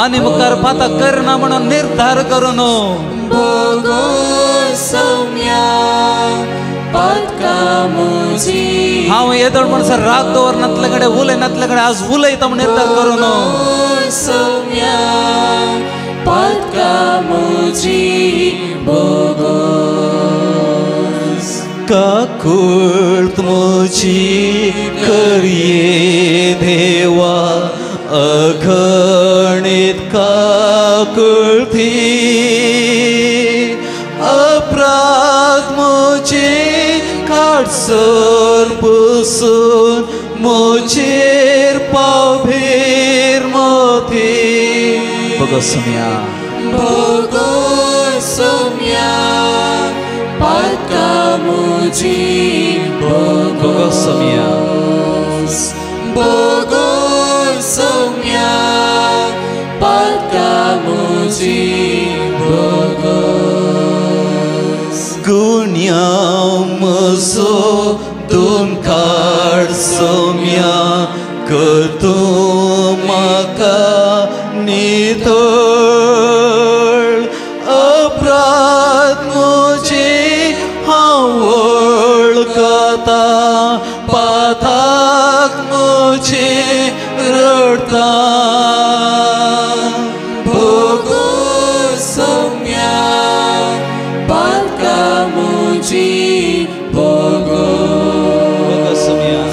आनी मुखार पातक करना म्हणून निर्धार करून हांव येदोळ म्हणसर राग दवर नातले कडेन उलय नातले कडेन आज उलयता म्हूण निर्धार करून काकुळत म्हजी करये देवा अगणित काकुळती अपराध म्हजे काडसर बसून म्हजेर पावभेर मोती बोगस सोम्या पातकां म्हजी बोगस सोम्या बोगस सोम्या पातकां म्हजी गुन्या म्हजो दोन काड सोम्या कर तूं म्हाका नितळ अपराध म्हजे हांव वळखता पाताक म्हजे रडता बोगस सोम्या पातकां म्हजी बोगस सोम्या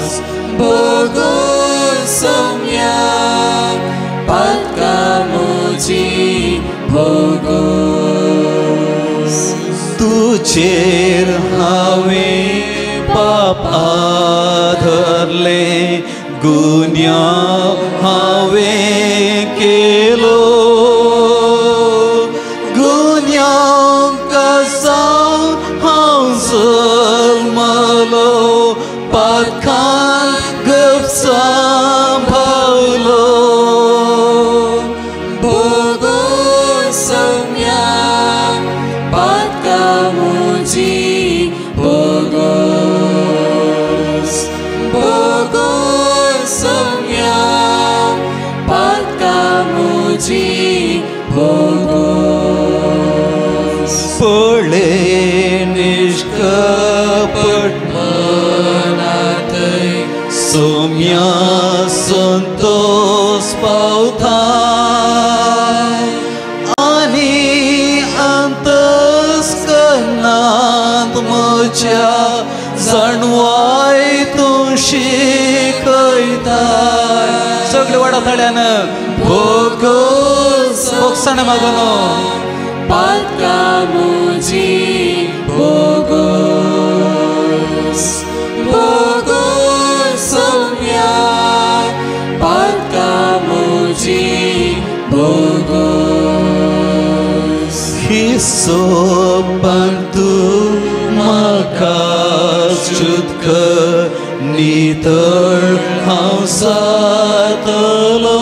बोगस सोम्या पातकां म्हजी बोगस तुजेर हांवें पाप आधरले गुन्या हांवें केलो गुन्यांक जावन हांव पातकान गप सांभाळलो Bogo Somya Patkamuji Bogos Bogo Somya Patkamuji Bogos पळे निष्कपट Manatai सोम्या संतोष पावता आणि अंतस्करणात म्हज्या जाणवायतून शिकयता सगळे वाडा थळ्यानं बोगसाण मागून Patkamuji Bogos Bogos Somya Patkamuji Bogos ही सोबंतू म्हाका शुद्ध नितळ हांव जातलो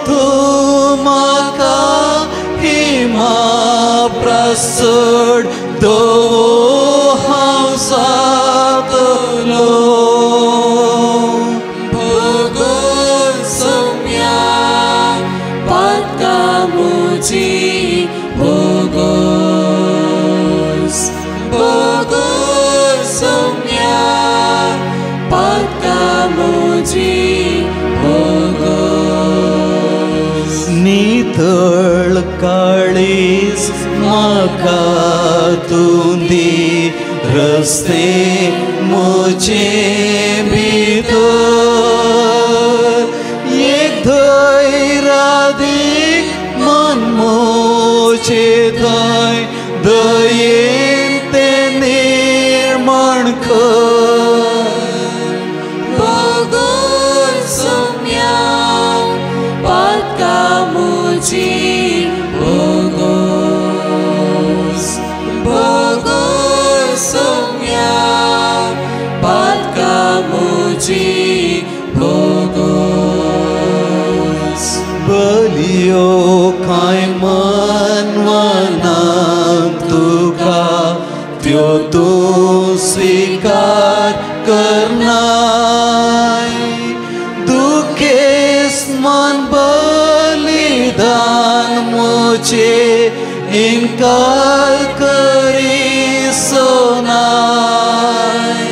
तूं म्हाका हिमा प्रसड दवो हांव जातलो Bogos Somya Patkamuji Bogos Bogos Somya Patkamuji Bogos नितळ काळीज म्हाका तुंदी रस्ते म्हजे भितर एक धैर्यादीक मन मोचे थंय दयेन ते निर्माण कर Bogos Somya Patkamuji Bogos Bogos Somya Patkamuji Bogos बलियो काय मनवनांत तुका त्यो तूं स्वीकार करनाय दुखेस मन बलिदान मोचे इन्कार करीसो नाय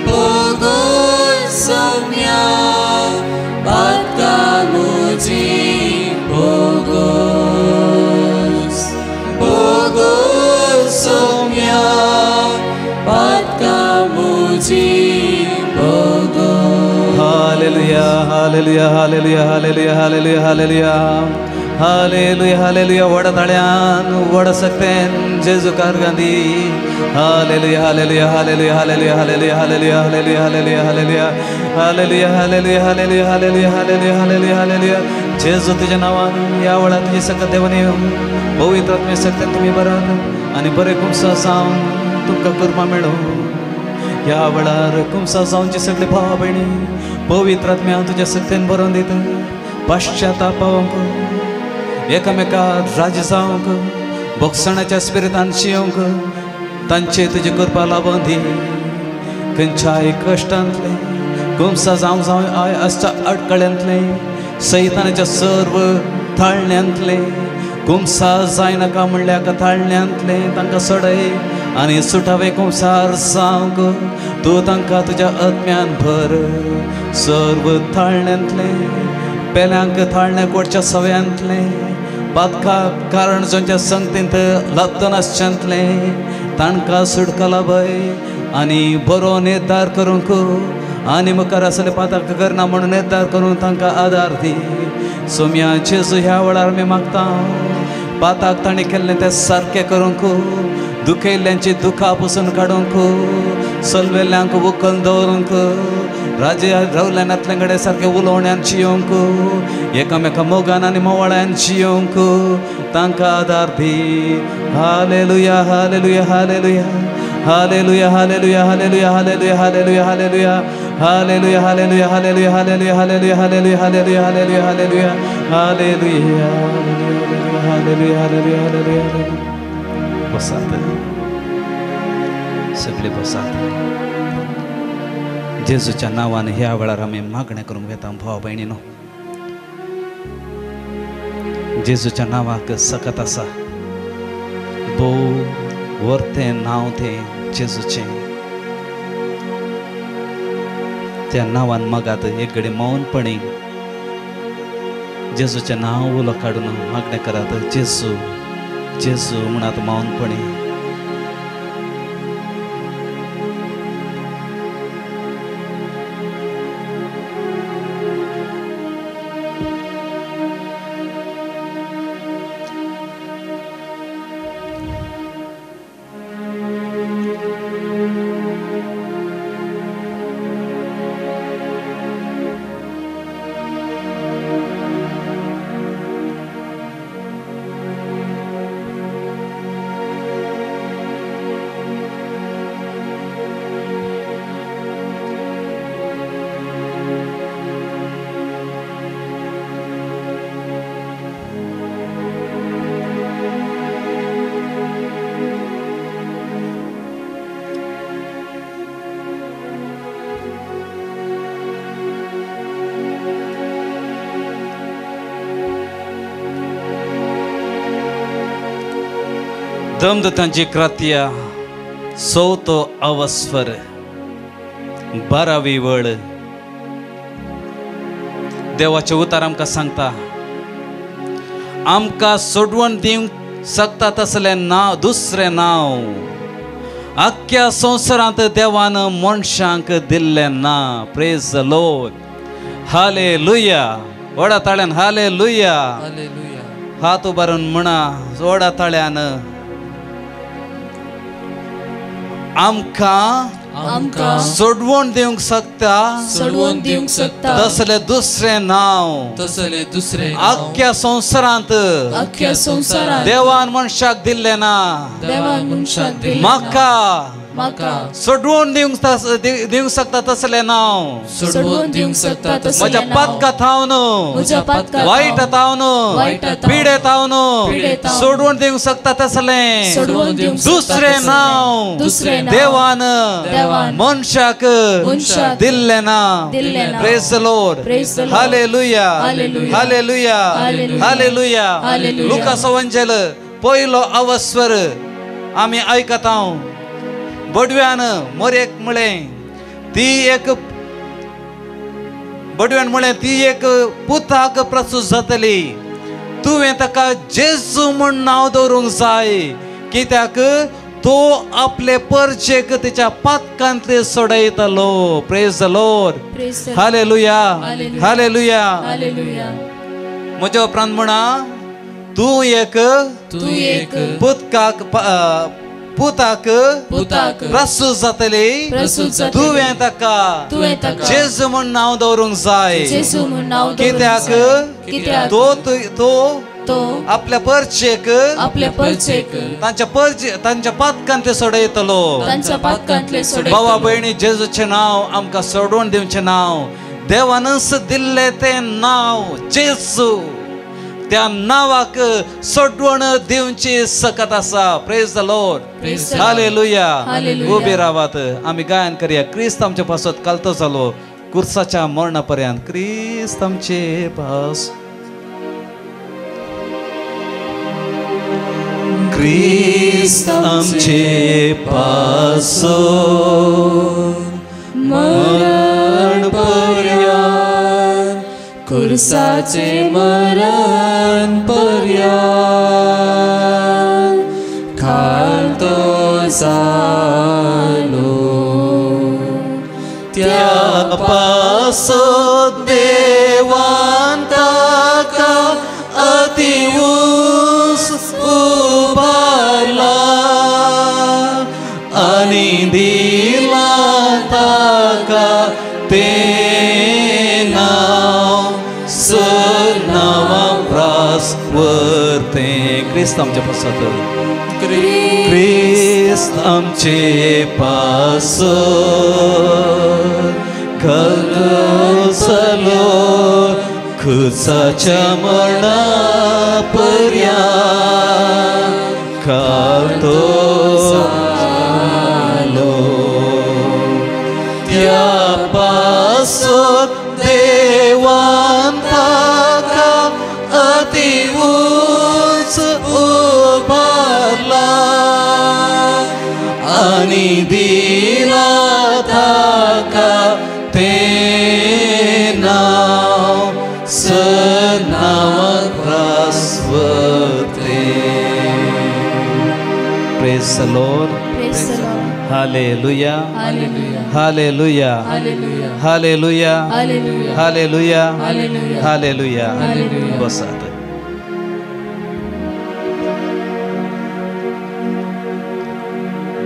Bogos Somya Patkamuji Bogos Bogos Somya Patkamuji Bogos Hallelujah, hallelujah, hallelujah, hallelujah, hallelujah, hallelujah. Hallelujah, hallelujah. वड ताळ्यान वड सकतेन जेजू कारगांदी. Hallelujah, hallelujah, hallelujah, hallelujah, hallelujah, hallelujah, hallelujah, hallelujah, hallelujah. Hallelujah, hallelujah, hallelujah, hallelujah, hallelujah, hallelujah, hallelujah. जेजू तुझ्या नावान या वडा तुझी सकत देवन येवं पवित्र आत्मे सकतेन तुम्ही बरात आणि बरे कुमसा सावन तुमकां कुर्मा मेळो ह्या वेळार कुमसा जावनची सगळी भावा भयणी पवित्र आत्मे हांव तुज्या सक्तीन बरोवन दिता पाश्चाताप पावंक एकामेकांत राजी जावंक भोगसणाच्या स्पिरितान जियोंक तांचे तुजी कृपा लाभून दी खंयच्याय कश्टांतले कुमसा जावं जावं आय आसच्या अडकळ्यांतले सैतानाच्या सर्व थाळण्यांतले कुमसा जायनाका म्हणल्यार थाळण्यांतले तांकां सडय आनी सुटावे कुमसार जावंक तूं तांकां तुज्या आत्म्यान भर सर्व थाळण्यांतले पेल्यांक थाळण्या कोडच्या सव्यांतले पातकाक कारण जांच्या संगतींत लब्ध नासच्यांतले तांकां सुटका लाभय आनी बरो निर्धार करूंक आनी मुखार आसले पातक करना म्हणून निर्धार करून तांकां आदार दी सोम्या जेजू ह्या वेळार आमी मागता पाताक ताणें केल्लें तें सारकें करूंक दुखयल्ल्यांची दुखां पुसून काडूंक सलवेल्ल्यांक वखल दवरूंक राजे रवल्यांतल्या कडेन सारकें उलोवण्यांत जियोंक एकामेका मोगान आनी मोवाळ्यान जियोंक तांकां आदार दी hallelujah hallelujah hallelujah hallelujah hallelujah hallelujah hallelujah hallelujah hallelujah hallelujah hallelujah hallelujah hallelujah hallelujah hallelujah hallelujah hallelujah hallelujah hallelujah hallelujah hallelujah hallelujah. बसात सगळे बसात. जेजूच्या नावाने ह्या वेळार आम्ही मागण्या करून घेता भाव भयणीनो. जेजूच्या नावाक सकत आसा. भोव वर्तें नांव तें जेजूचें. त्या नांवान मागात एक घडी मौनपणी जेजूचें नांव उलो काडून मागणें करात. जेजू जेजू म्हणात मौनपणी. दमदतांची कृत्या 4 अवस्वर 12वी वळ. देवाचे उतार आमकां सांगता. आमकां सोडवण दिवंक शकता तसलें नांव दुसरें नांव आख्ख्या संवसारांत देवान मनशांक दिल्लें ना. Praise the Lord. हालेलुया. व्हडा ताळ्यान हालेलुया. हात उबारून म्हणा व्हडा ताळ्यान. आमकां सोडवण दिवंक शकता तसले दुसरें नांव आख्ख्या संवसारांत देवान मनशाक दिल्लें ना. म्हाका सोडवून दिवंक शकता तसलें नांव म्हज्या पातकांत हांव न्हू वायट हांव न्हू पिडेत हांव न्हू सोडवून दिवंक शकता तसलें दुसरें नांव देवान मनशाक दिल्लें ना. Praise the Lord. Hallelujah hallelujah hallelujah. Lucas एवंजेल 1 अवस्वर आमी आयकता. बडव्यान मोरेक म्हळें ती एक पुताक प्रसूत जातली. तुवें ताका जेजू म्हूण नांव दवरूंक जाय कित्याक तो आपले परचेक तिच्या पातकांतले सोडयतलो. Praise the Lord. Hallelujah hallelujah. म्हज्या उपरांत म्हणा तूं एक पुताक प्रसूत जातली. तुवें ताका जेजू म्हूण नांव दवरूंक जाय कित्याक तो आपल्या परचेक तांच्या पातकांतले सोडयतलो. भावा भयणी जेजूचें नांव आमकां सोडवून दिवचें नांव. देवानच दिल्लें तें नांव जेजू. त्या नावाक सोडवण दिवची सकत आसा. Praise the Lord. हालेलुया. उबे रावात आमी गायन करया. क्रिस्त आमचे पासत कालतो जालो कुर्साच्या मरणा पर्यंत. क्रिस्त आमचे पास क्रिस्त आमचे पासो मरण पर्यंत कुर्साचे मरण पर्यंत खातो जालो. त्या पासो देवान ताका अतिउंच उबारला आनी दिला ताका तें नांव सर नांवां प्रास वर्तें. क्रिस्त आमच्या पासत ख्रिस्त आमचे पासोर खलसलो खुसाच्या मरणापर्यंत खातो त्या पासोर देवान ताका अति उंच उभारला आणि दिला ताका ते नाव सनावास्वते. Praise the Lord. Praise the Lord. Hallelujah. Hallelujah. Hallelujah. Hallelujah. Hallelujah. Hallelujah. Hallelujah. Hallelujah. Hallelujah. Hallelujah. बसात.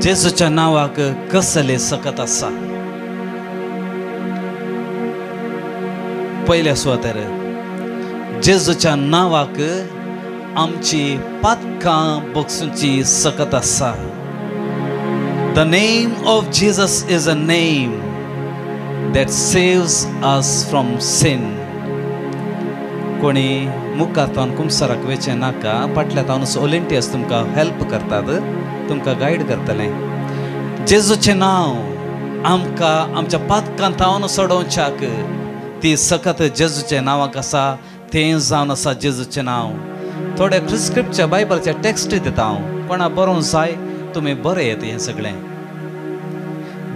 जेजूच्या नावाक कसले सकत आसा. पयल्या सुवातेर जेजूच्या नावाक आमची पातकां बक्षुची सकत आसा. The name of Jesus is a name that saves us from sin. कोणी मुखार कुमसाराक वेचे नाका, फाटल्या तावनूच वॉलंटियर्स तुमकां हेल्प करतात, तुमकां गायड करतले. जेजूचें नांव आमकां आमच्या पातकां तावन सोडोवच्याक ती सकत जेजूच्या नांवाक आसा. तें जावन आसा जेजूचें नांव. थोडे क्रिस्क्रिप्टच्या बायबलचे टेक्स्ट दिता हांव, कोणा बरोवंक जाय तुमी बरें येता हें सगळें.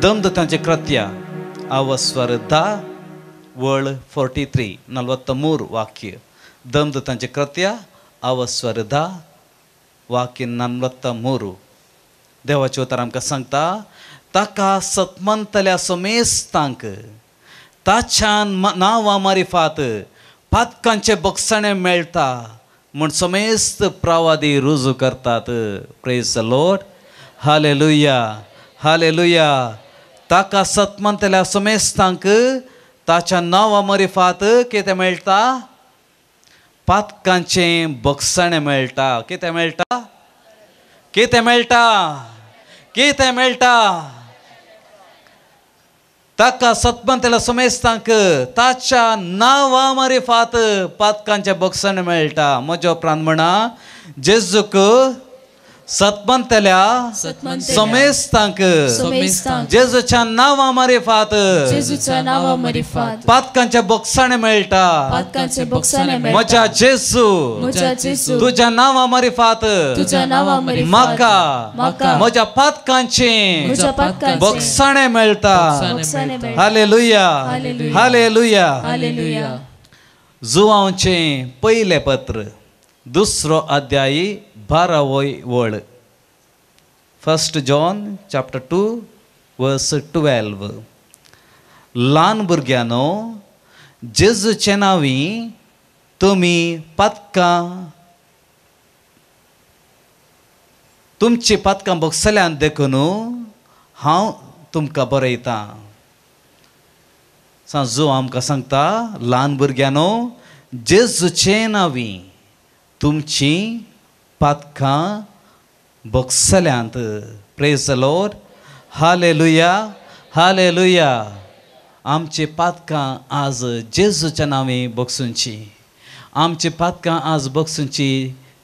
दमदतांचे कृत्या आवस्वर 10 वर्ड 43 43 वाक्य. दमदतांचे कृत्या आवस्वर 10 वाक्य 43. देवाचे उतर आमकां सांगता, ताका सतमंतल्या समेस्तांक ताच्या नांवा मारिफात पातकांचे बक्षणे मेळटा म्हूण समेस्त प्रवादी रुजू करतात. Praise the Lord. Hallelujah. Hallelujah. ताका सतमंतल्या समेस्तांक ताच्या नांवा मारिफात कितें मेळटा? पातकांचे बक्षणे मेळटा. कितें मेळटा? कितें मेळटा? कितें मेळटा? ताका सतमंतल्या समेस्तांक ताच्या नांवा मारिफात पातकांचे बक्षणे मेळटा. म्हजो प्राण म्हणा, जेजूक सतमंतल्या समेस्तांक जेजूच्या नांवा मारिफात पातकांचे बक्षणे मेळटा. म्हज्या जेजू तुज्या नांवा मारिफात म्हाका म्हज्या पातकांचे बक्षणे मेळटा. हालेलुया. हालेलुया. जुवांचे पयले पत्र 2 अध्याय 12 वळ. 1 John chapter 2 verse 12. ल्हान भुरग्यानो, जेजूचे नांवी तुमी पातकां तुमची पातकां बक्षल्यान देखून हांव तुमकां बरयतां. जो आमकां सांगता, ल्हान भुरग्यानो, जेजूचे नांवी तुमची पातकां बक्षल्यांत. Praise the Lord. Hallelujah. Hallelujah. आमची पातकां आज जेजूच्या नांवी बक्षुंची. आमची पातकां आज बक्षुंची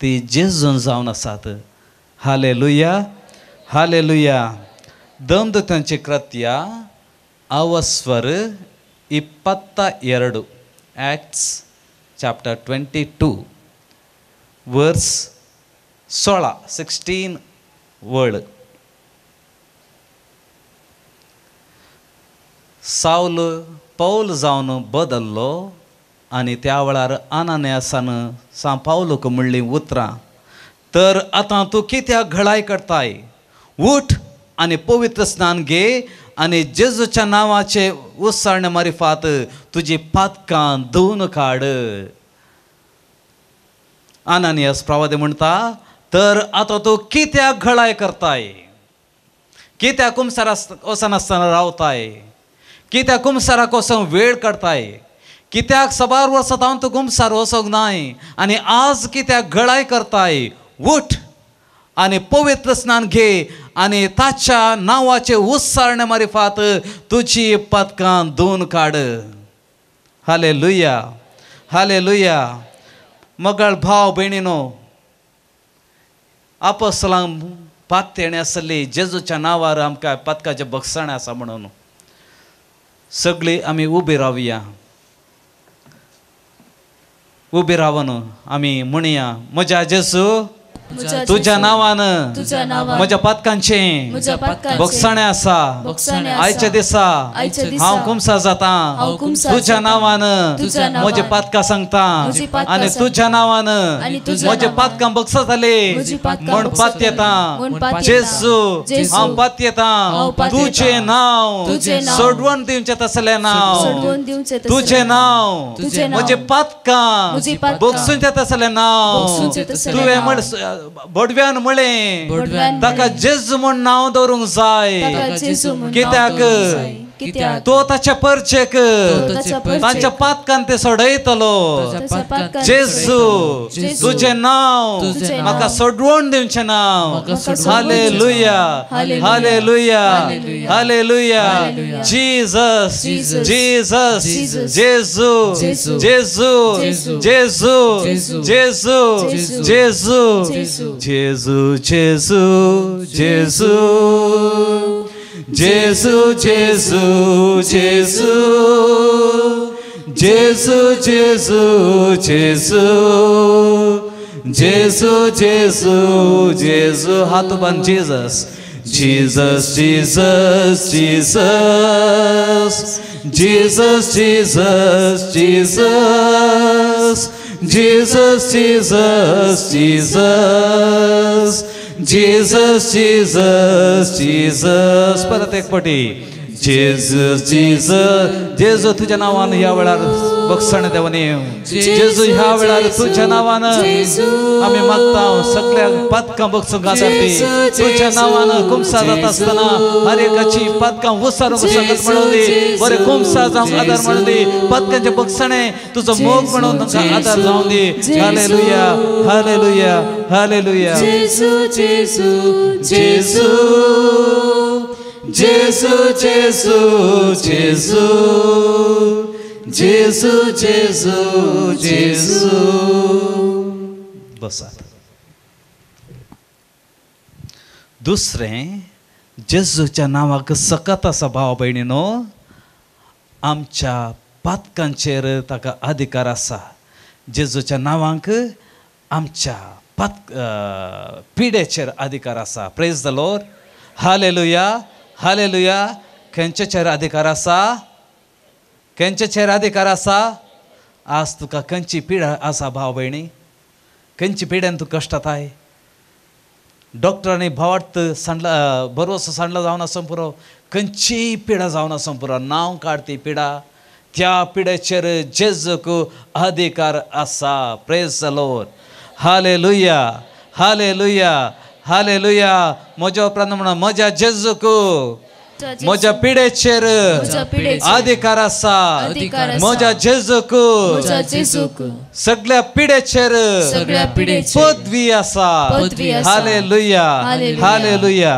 ती जेजून जावन आसात. हालेलुया. हालेलुया. दमदतांचे कृत्या आवस्वर 22 Acts chapter 22 verse 16 word. Saul Paul जावन बदल्लो आनी त्या वेळार आनानियासान पावलोक म्हणली उतरां, तर आतां तूं कित्याक घळाय करताय? उठ आनी पवित्र स्नान घे आनी जेजूच्या नांवाचे उसाळणे मारिफात तुजी पातकां धुवन काड. आनानियास प्रवादी म्हणटा, तर आतां तूं कित्याक घळाय करताय? कित्याक कुमसाराक वचनासतना रावताय? कित्याक कुमसाराक वचूंक वेळ काडताय? कित्याक सबार वर्सां हांव तूं कुमसार वचोंक नाय आनी आज कित्याक घळाय करताय? उठ आणि पवित्र स्नान घे आणि ताच्या नावाचे उच्चारणे मारिफात तुझी पदकां धुवन काड. Hallelujah, hallelujah. मगळ भाव भयणीनो, आपोस्तलांक पातेणे आसली जेजूच्या नांवार आमकां पदकाचे बक्षणे आसा म्हणून सगळीं आमी उबी रावया. उबी रावन आमी म्हणया, म्हज्या जेजू तुझ्या नावान म्हज्या पदकांचे बक्षणे आसा. आयच्या दिसा हांव कुमसा जाता तुझ्या नावान म्हजे पदकां सांगता आनी तुझ्या नावान म्हजे पदकां बक्षां जाले म्हण पत येता. जेजू हांव पत येता. तुझे नांव सोडवून दिवचें तसलें नांव. तुझे नांव म्हजे पदकां बक्षूंचें तसलें नांव. तुवें म्हण बडव्यान म्हळें ताका जेजू म्हण नांव दवरूंक जाय. कित्याक तो ताच्या परचेक तांच्या पदकान ते सोडयतलो. जेजू तुझें नांव म्हाका सोडवून दिवचें नांव. Hallelujah, hallelujah, hallelujah. Jesus, Jesus, जेजू, जेजू, जेजू, जेजू, जेजू, जेजू, जेजू, जेजू. जेजू, जेजू, जेजू, जेजू, जेजू, जेजू, जेजू, जेजू, जेजू. हात उबारून Jesus, Jesus, Jesus, Jesus, Jesus, Jesus, Jesus, Jesus, Jesus, Jesus, Jesus, Jesus, Jesus. परत एक पटी. जेजस, जीसस, जेजू तुझ्या नावान ह्या वेळार बक्षण देवनी. जेजू ह्या वेळार तुझ्या नावान आमी मागता सगळ्या पदकां बक्षूंक आदारती. तुझ्या नावान कुमसा जाता आसतना हर एकाची पदकां उसारूंक शकत म्हणून दी. बरें कुमसा जावंक आदार म्हणून दी. पदकांचे बक्षणे तुजो मोग म्हणून तांकां आदार जावंक दी. Hallelujah, hallelujah, hallelujah. जेजू, जेजू, जेजू, जेजू, जेजू, जेजू, जेजू, जेजू, जेजू. बसा. दुसरें, जेजूच्या नांवाक सकत आसा भाव भयणीनो. आमच्या पदकांचेर ताका अधिकार आसा. जेजूच्या नांवाक आमच्या पिडेचेर अधिकार आसा. Praise the Lord. Hallelujah, hallelujah. खंयचेचेर अधिकार आसा? खंयचेचेर अधिकार आसा? आज तुका खंयची पिडा आसा भाव भयणी? खंयची पिड्यान तूं कश्टाताय? डॉक्टरांनी भावार्थ सांडला भरवसो सांडला जावन आसूं पुरो. खंयचीय पिडा जावन आसूं पुरो. नांव काड ती पिडा. त्या पिड्याचेर जेजूक अधिकार आसा. Praise the Lord. Hallelujah, hallelujah, hallelujah. म्हज्या उपरांत म्हणा, म्हज्या जेजूक म्हज्या पिडेचेर अधिकार आसा. म्हज्या जेजूक सगळ्या पिडेचेर पदवी आसा. Hallelujah, hallelujah.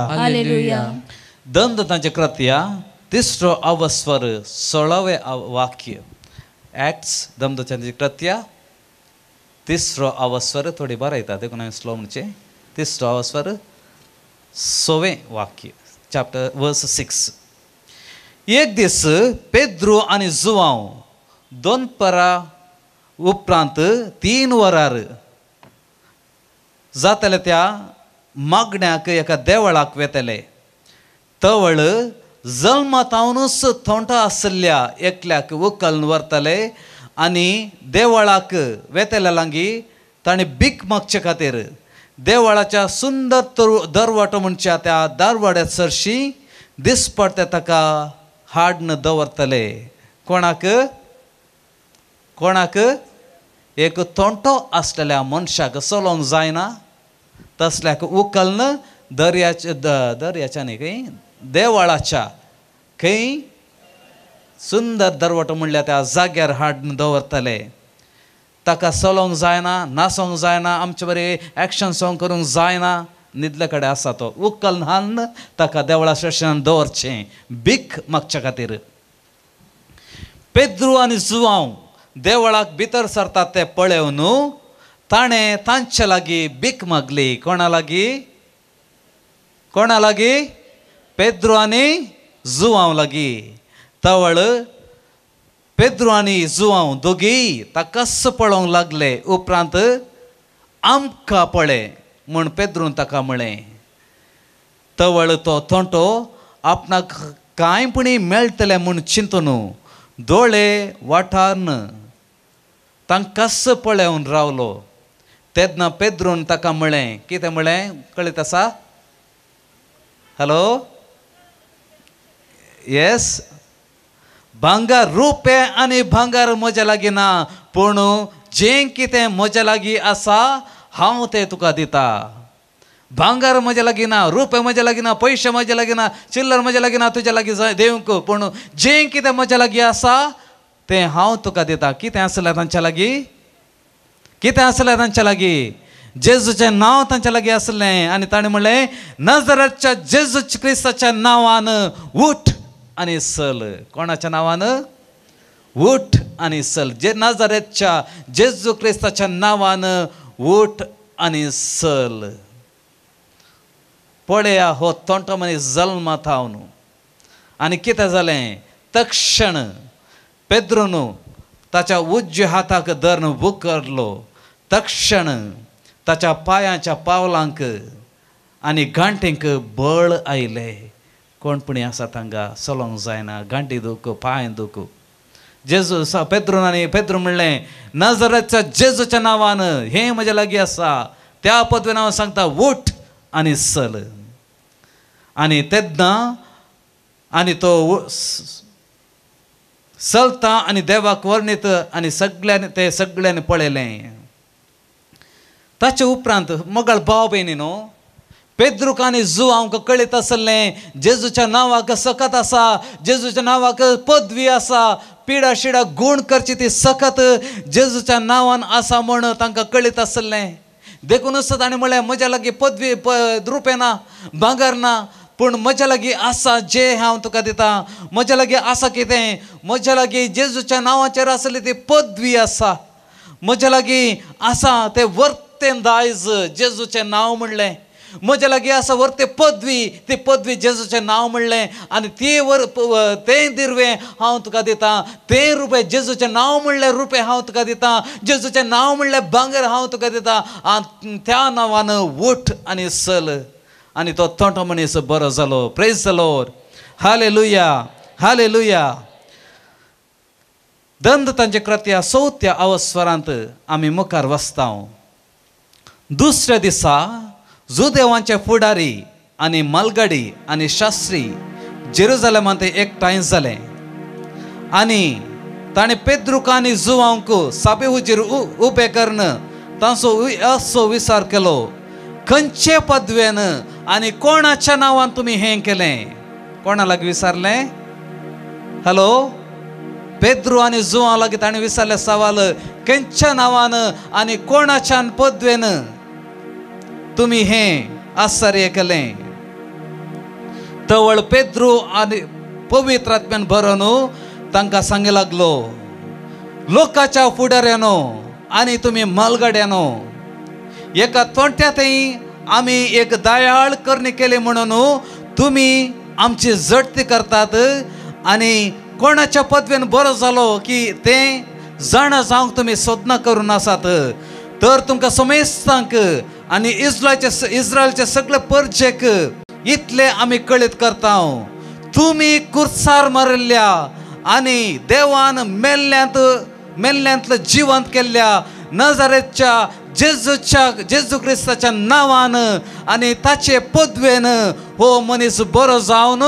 दंडतांचे कृत्या 3रो अवस्वर 16वें वाक्य. ॲक्ट्स दंडतांचे कृत्या 3रो अवस्वर. थोडी बरयता देखून हांवें स्लो म्हणचे. 3रो अवस्वर 6वें वाक्य. चॅप्टर वर्स 6. एक दीस पेद्रू आनी जुवांव 2 परां उपरांत 3 वरार जातले त्या मागण्याक एका देवळाक वेतले. तवळ जल्मातावनूच थोंट आसल्या एकल्याक उखलून व्हरतले आनी देवळाक वेतल्या लागी ताणें भीक मागचे खातीर देवळाच्या सुंदर दरवाटो म्हणच्या त्या दारवाड्यात सरशी दिसपडते ताका हाडून दवरतले. कोणाक? कोणाक? एक थोंटो आसलेल्या मनशाक चलोवंक जायना. तसल्याक उखलून दर्याच्या न्ही खंय देवळाच्या खंय सुंदर दरवाटो म्हणल्या त्या जाग्यार हाडून दवरतले. ताका चलोवंक जायना, नाचोवंक जायना, आमचे बरें एक्शन सॉंग करूंक जायना. न्हिदले कडेन आसा तो उखल न्हान ताका देवळा स्टेशनान दवरचें भीक मागच्या खातीर. पेद्रू आनी जुवांव देवळाक भितर सरतात ते पळयवन ताणें तांचे लागीं भीक मागली. कोणा लागीं? कोणा लागीं? पेद्रू आनी जुवांव लागीं. तवळ पेद्रू आनी जुवांव दोगी ताकाच पळोवंक लागले. उपरांत आमकां पळय म्हूण पेद्रून ताका म्हळें. तवळ तो तोंटो आपणाक कांयपणी मेळटलें म्हूण चिंतून दोळे वाठारन तांकांच पळोवन रावलो. तेन्ना पेद्रून ताका म्हळें. कितें म्हळें कळीत आसा? Hello, yes. भांगार रुपे आनी भांगार म्हज्या लागीं ना, पूण जें कितें म्हज्या लागीं आसा हांव तें तुका दिता. भांगार म्हज्या लागीं ना, रुपे म्हज्या लागीं ना, पयशे म्हज्या लागीं ना, चिल्लर म्हज्या लागीं ना तुज्या लागीं देवंक, पूण जें कितें म्हज्या लागीं आसा तें हांव तुका दिता. कितें आसलें तांच्या लागीं? कितें आसलें तांच्या लागीं? जेजूचें नांव तांच्या लागीं आसलें. आनी ताणें म्हणलें, नाजराच्या जेजू क्रिस्ताच्या नांवान उठ आनी चल. कोणाच्या नांवान? उठ आनी चल. जे नाजराच्या जेजू क्रिस्ताच्या नांवान उठ आनी चल. पळया हो तोंटो मनीस जल्मात आवन. आनी कितें जालें? तक्षण पेद्रून ताच्या उजव्या हाताक धरून बुकरलो. तक्षण ताच्या पांयाच्या पावलांक आनी गांठींक बळ आयलें. कोणपणी आसा तांकां चलोंक जायना. गांठी दूख, पांय दूख. जेजू पेद्रून आनी पेद्रू म्हणलें, नाजराच्या जेजूच्या नांवान हें म्हज्या लागीं आसा, त्या पदवेन हांव सांगता उठ आनी चल. आनी तेन्ना आनी तो चलता आनी देवाक वर्णीत आनी सगळ्यांनी पळयलें. ताचे उपरांत मोगाळ भाव भयणीनो, पेद्रूक आनी जुवांक कळीत आसलें जेजूच्या नांवाक सकत आसा, जेजूच्या नांवाक पदवी आसा, पिडा शिडा गूण करची ती सकत जेजूच्या नांवान आसा म्हूण तांकां कळीत आसलें. देखूनच ताणें म्हळें, म्हज्या लागीं पदवी रुपे ना, भांगर ना, पूण म्हज्या लागीं आसा जें हांव तुका दिता. म्हज्या लागीं आसा कितें? म्हज्या लागीं जेजूच्या नांवाचेर आसली ती पदवी आसा. म्हज्या लागीं आसा तें वर्तें दायज जेजूचें नांव म्हणलें. म्हज्या लागीं आसा वर्ते पदवी, ती पदवी जेजूचें नांव म्हणलें. आनी तें दिरवें हांव तुका दिता. तें रुपे जेजूचें नांव म्हणलें रुपे हांव तुका दिता. जेजूचें नांव म्हणलें भांगर हांव तुका दिता. आनी त्या नांवान उठ आनी चल. आनी तो तोंटो मनीस बरो जालो. Praise the Lord. Hallelujah, hallelujah. दंद तांचे कृत्या 4थ्या अवस्वरांत आमी मुखार वचता. दुसऱ्या दिसा जुदेवांचे फुडारी आनी मालगाडी आनी शास्त्री जेरुजालेमांत एकठांय जाले. आनी ताणें पेद्रूक आनी जुवांक साबे हुजीर उबे करून तांचो असो विचार केलो, खंयचे पदवेन आनी कोणाच्या नांवान तुमी हें केलें? कोणा लागीं विचारलें? हॅलो, पेद्रू आनी जुवां लागीं ताणें विचारले सवाल, खंयच्या नांवान आनी कोणाच्या पदवेन तुमी हें आश्चर्य केलें? तवळ पेद्रू आनी पवित्र आत्म्यान भरोवन तांकां सांगूंक लागलो, लोकाच्या फुडाऱ्यानो आनी तुमी मालगाड्यानो, एका तोंट्यातय आमी एक दयाळ करणी केली म्हणून तुमी आमची जडती करतात. आनी कोणाच्या पदवेन बरो जालो की तें जाणा जावंक तुमी सोदना करून आसात. तर तुमकां समेस्तांक आनी इस्रायलचे सगळे परजेक इतले आमी कळीत करता, तुमी कुर्सार मारिल्ल्या आनी देवान मेल्ल्यांतलं जिवंत केल्ल्या नाजारेतच्या जेजू क्रिस्ताच्या नांवान आनी ताचे पदवेन हो मनीस बरो जावन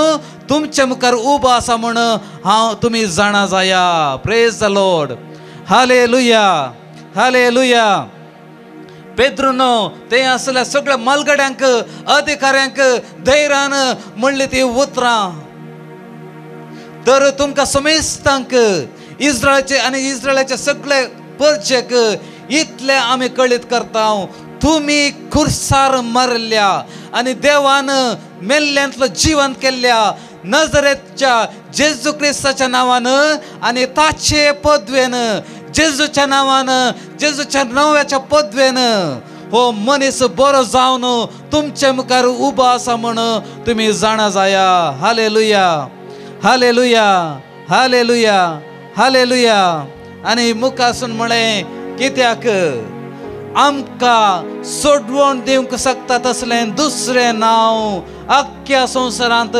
तुमचे मुखार उबो आसा म्हूण तुमी जाणा जाया. Praise the Lord. Hallelujah, hallelujah. पेद्रून ते असल्या सगळ्या मालगाड्यांक अधिकाऱ्यांक धैर्यान म्हणली ती उतरां. तर तुमकां समेस्तांक इस्रायलचे आनी इस्रायलाचे सगळे परजेक इतले आमी कळीत करता, तुम्ही खुर्सार मारल्या आणि देवानं मेल्ल्यांतलं जिवंत केल्या नजरेतच्या जेजू ख्रिस्ताच्या नावानं आणि ताचे पदवेनं जेजूच्या नावानं जेजूच्या नव्याच्या पदवेनं हो मनीस बरो जावन तुमच्या मुखार उबा असा म्हण तुम्ही जाणा जाया. Hallelujah hallelujah hallelujah hallelujah. आणि मुखासून म्हणे कित्याक आमकां सोडवून दिवंक शकता तसलें दुसरें नांव अख्ख्या संवसारांत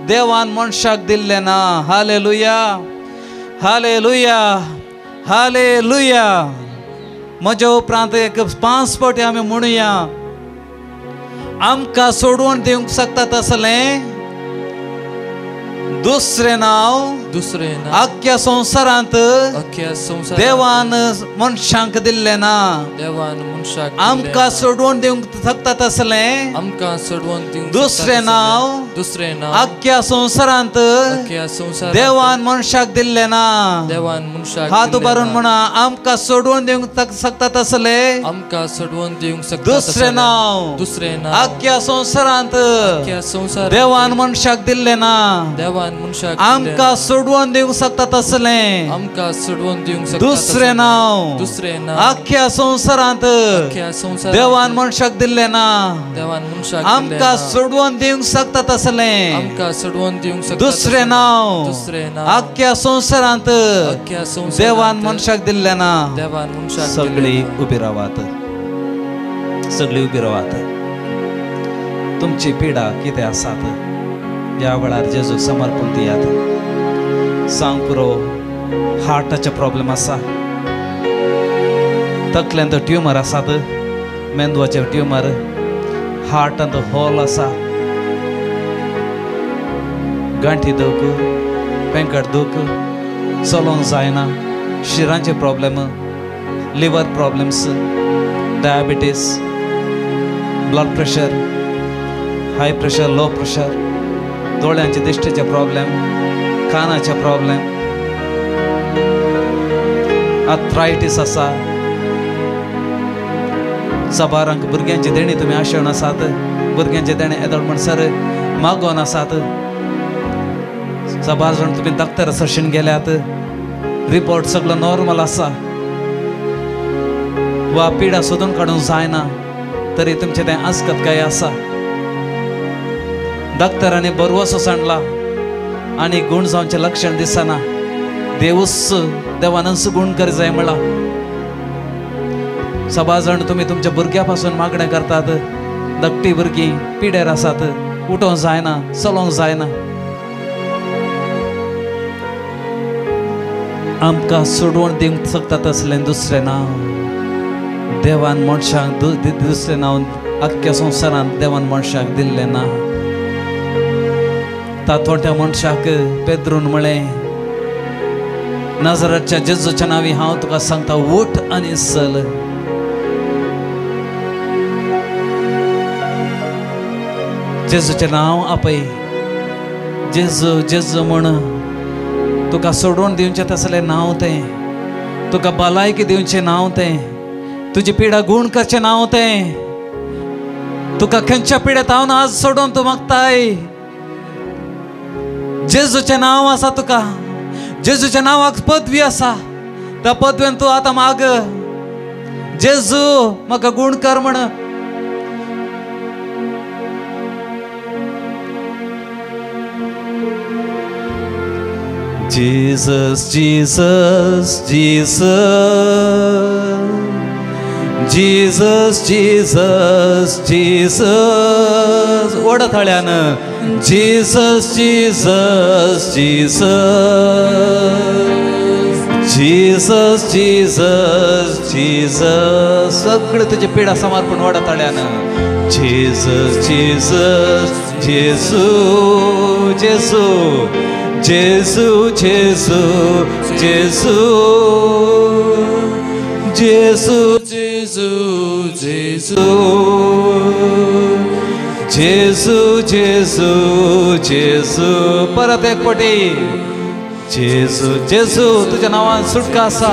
देवान मनशाक दिल्लें ना. Hallelujah hallelujah hallelujah. म्हज्या उपरांत एक 5 फावटी आमी म्हणुया आमकां सोडवून दिवंक शकता तसलें दुसरें नांव अख्ख्या संवसारांत देवान मनशांक दिल्लें ना. आमकां सोडवून दिवंक शकता तसलें दुसरें नांव अख्ख्या संवसारांत देवान मनशाक दिल्लें ना. हात उबारून म्हणा आमकां सोडवून दिवंक शकता तसलें दुसरें नांव अख्ख्या संवसारांत देवान मनशाक दिल्लें ना. आमकां सोडवून दिवंक शकता तसलें दुसरें नांव अख्ख्या संवसारांत देवान मनशाक दिल्लें ना. आमकां सोडवून दिवंक शकता तसलें दुसरें नांव अख्ख्या संवसारांत देवान मनशाक दिल्लें ना. सगळीं उबी रावात सगळीं उबी रावात. तुमची पिडा कितें आसात ह्या वेळार जेजूक समर्पण दियात. सांग पुरो हार्टाचे प्रॉब्लेम आसा तकल्यांत ट्युमर आसात मेंदवाचे ट्युमर हार्टांत होल आसा गांठी दूख पेंकट दूख चलोवंक जायना शिरांचे problem liver problems diabetes blood pressure high pressure low pressure दोळ्यांचे दिश्टेचे प्रॉब्लेम कानाचे प्रॉब्लेम आर्थरायटीस आसा सबारांक भुरग्यांची देणी तुमी आशेवन आसात भुरग्यांचे देणे येदोळ म्हणसर मागोवन आसात. सबार जाण तुमी डॉक्टर सर्शीन गेल्यात रिपोर्ट सगळो नॉर्मल आसा वा पिडा सोदून काडूंक जायना तरी तुमचें तें आसकत काय आसा. डॉक्टरांनी बरवसो सांडला आनी गुण जावचे लक्षण दिसना देवानंस गुण करी जाय म्हणला. सभा जाण तुमी तुमच्या भुरग्या पासून मागणें करतात धाकटी भुरगीं पिड्यार आसात उठोवंक जायना चलोवंक जायना. आमकां सोडवून दिवंक शकता तसलें दुसरें नांव देवान मनशाक दुसरें नांव अख्ख्या संवसारांत देवान मनशाक दिल्लें ना. तातोट्या मनशाक पेद्रून म्हळें नाजराच्या जेजूच्या नांवी हांव तुका सांगता उठ आनी चल. जेजूचें नांव आपय जेजू जेजू म्हण तुका सोडून दिवचें तसलें नांव तें तुका भलायकी दिवचें नांव तें तुजी पिडा गूण करचें नांव तें तुका खंयच्या पिड्यात हांव आज सोडून तूं मागताय. जेजूचें नांव आसा तुका जेजूच्या नांवाक पदवी आसा त्या पदवेन तूं आतां माग जेजू म्हाका गूण कर म्हण. Jesus, Jesus, Jesus, Jesus, Jesus. ओढ थळ्यान Jesus, Jesus, Jesus, Jesus, Jesus, Jesus. सगळं तुझे पिडा समर्पण ओढ थळ्यान Jesus, Jesus, जेजू जेजू जेजू जेजू जेजू जेजू जेजू जेजू जेजू जेजू जेजू. परत एक पटी जेजू जेजू तुझ्या नावान सुटका आसा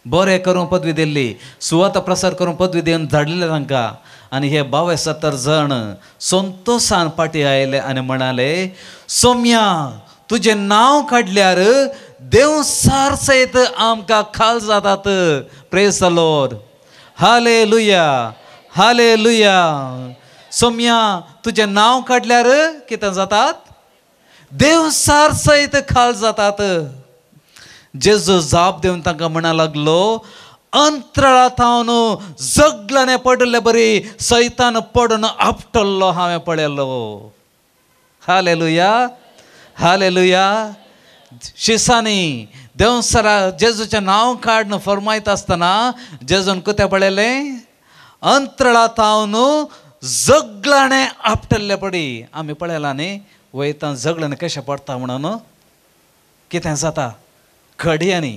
बरें करून पदवी दिल्ली, सुवात प्रसार करून पदवी दिवन धाडलेले तांकां. आनी हे 72 जण संतोशान पाटी आयले आनी म्हणाले, सौम्या तुजें नांव काडल्यार देव सार सयत आमकां खाल जातात. Praise the Lord. Hallelujah, hallelujah. Saumya तुजें नांव काडल्यार कितें जातात? देव सार सयत खाल जातात. जेजू जाप दिवन तांकां म्हणा लागलो, अंतराळांत हांव जगलाने पडले बरी सैतान पडून आपटल्लो हांवें पळयलो. Hallelujah, hallelujah. शिसांनी देवसरा जेजूचें नांव काडून फरमायत आसतना जेजून कितें पळयलें? अंतराळांत हांव जगलाने आपटल्ले पडी. आमी पळयलां न्ही, वयता जगलाने कशें पडटा म्हणून. कितें जाता? खडयांनी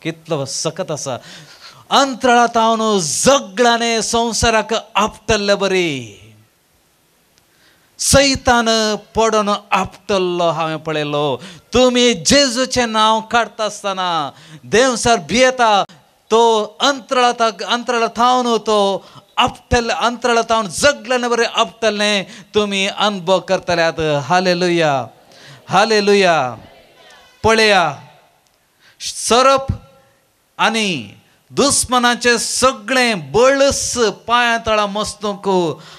कितलो सकत आसा. अंतराळांत हांव जगलाने संवसाराक आपटल्ले बरी सैतान पडून आपटल्लो हांवें पळयलो. तुमी जेजूचें नांव काडटा आसतना देवसार भियेता तो अंतराळांत हांव तो आपटल्ले, अंतराळांत हांव जगलाने बरें आपटल्लें तुमी अनुभव करतल्यात. Hallelujah, hallelujah. पळया, सरप आनी दुस्मनाचे सगळें बळस पांया तळा मस्तूंक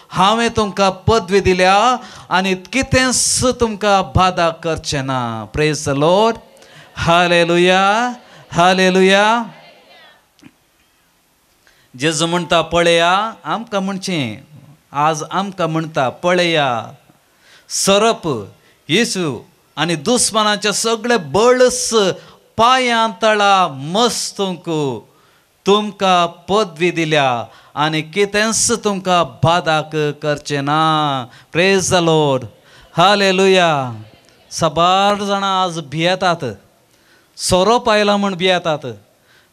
हांवें तुमकां पदवी दिल्या आनी कितेंच तुमकां बाधा करचें ना. Praise the Lord. Hallelujah, hallelujah. जेजू म्हणटा पळया, आमकां म्हणचें आज आमकां म्हणटा पळया, सरप येसू आनी दुस्मनाचे सगळे बळस पांया तळा मस्तूंक तुमकां पदवी दिल्या आनी कितेंच तुमकां बाधाक करचें ना. Praise the Lord. हालेलुया. साबार जाणां आज भियेतात. सोरोप आयला म्हूण भियेतात.